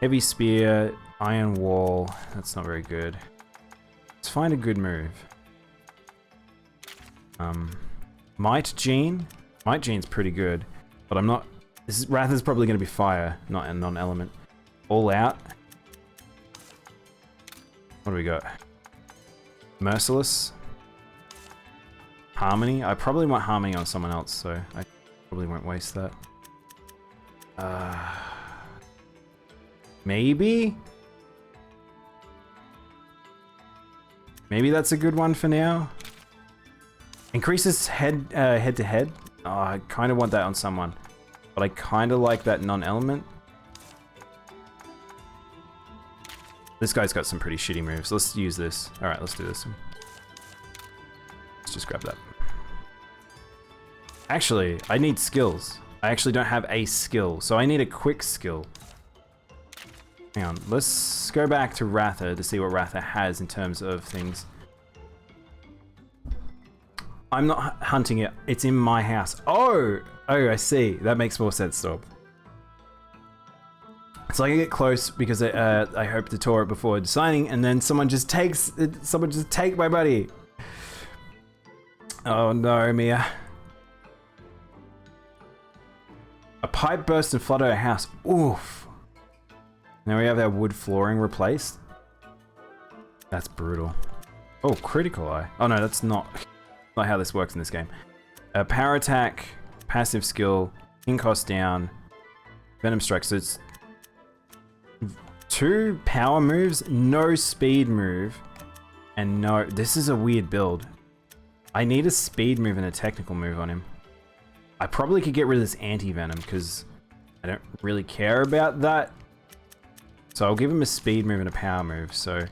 Heavy Spear, Iron Wall, that's not very good. Let's find a good move. Might Gene. Might Gene's pretty good, but I'm not. Ratha's probably going to be fire, not a non-element. All Out. What do we got? Merciless. Harmony. I probably want Harmony on someone else, so I probably won't waste that. Maybe? Maybe that's a good one for now. Increases head to head. Oh, I kind of want that on someone, but I kind of like that non-element. This guy's got some pretty shitty moves. Let's use this. All right, let's do this. Let's just grab that. Actually, I need skills. I actually don't have a skill, so I need a quick skill. Hang on, let's go back to Ratha to see what Ratha has in terms of things. I'm not hunting it, it's in my house. Oh, I see. That makes more sense, Storm. So I can get close because I hope to tour it before deciding, and then someone just take my buddy. Oh no, Mia. A pipe burst and flooded our house. Oof. Now we have our wood flooring replaced. That's brutal. Oh, critical eye. Oh no, that's not how this works in this game. Power attack, passive skill, king cost down, venom strike. So it's 2 power moves, no speed move, and no. This is a weird build. I need a speed move and a technical move on him. I probably could get rid of this anti-venom because I don't really care about that. So I'll give him a speed move and a power move. So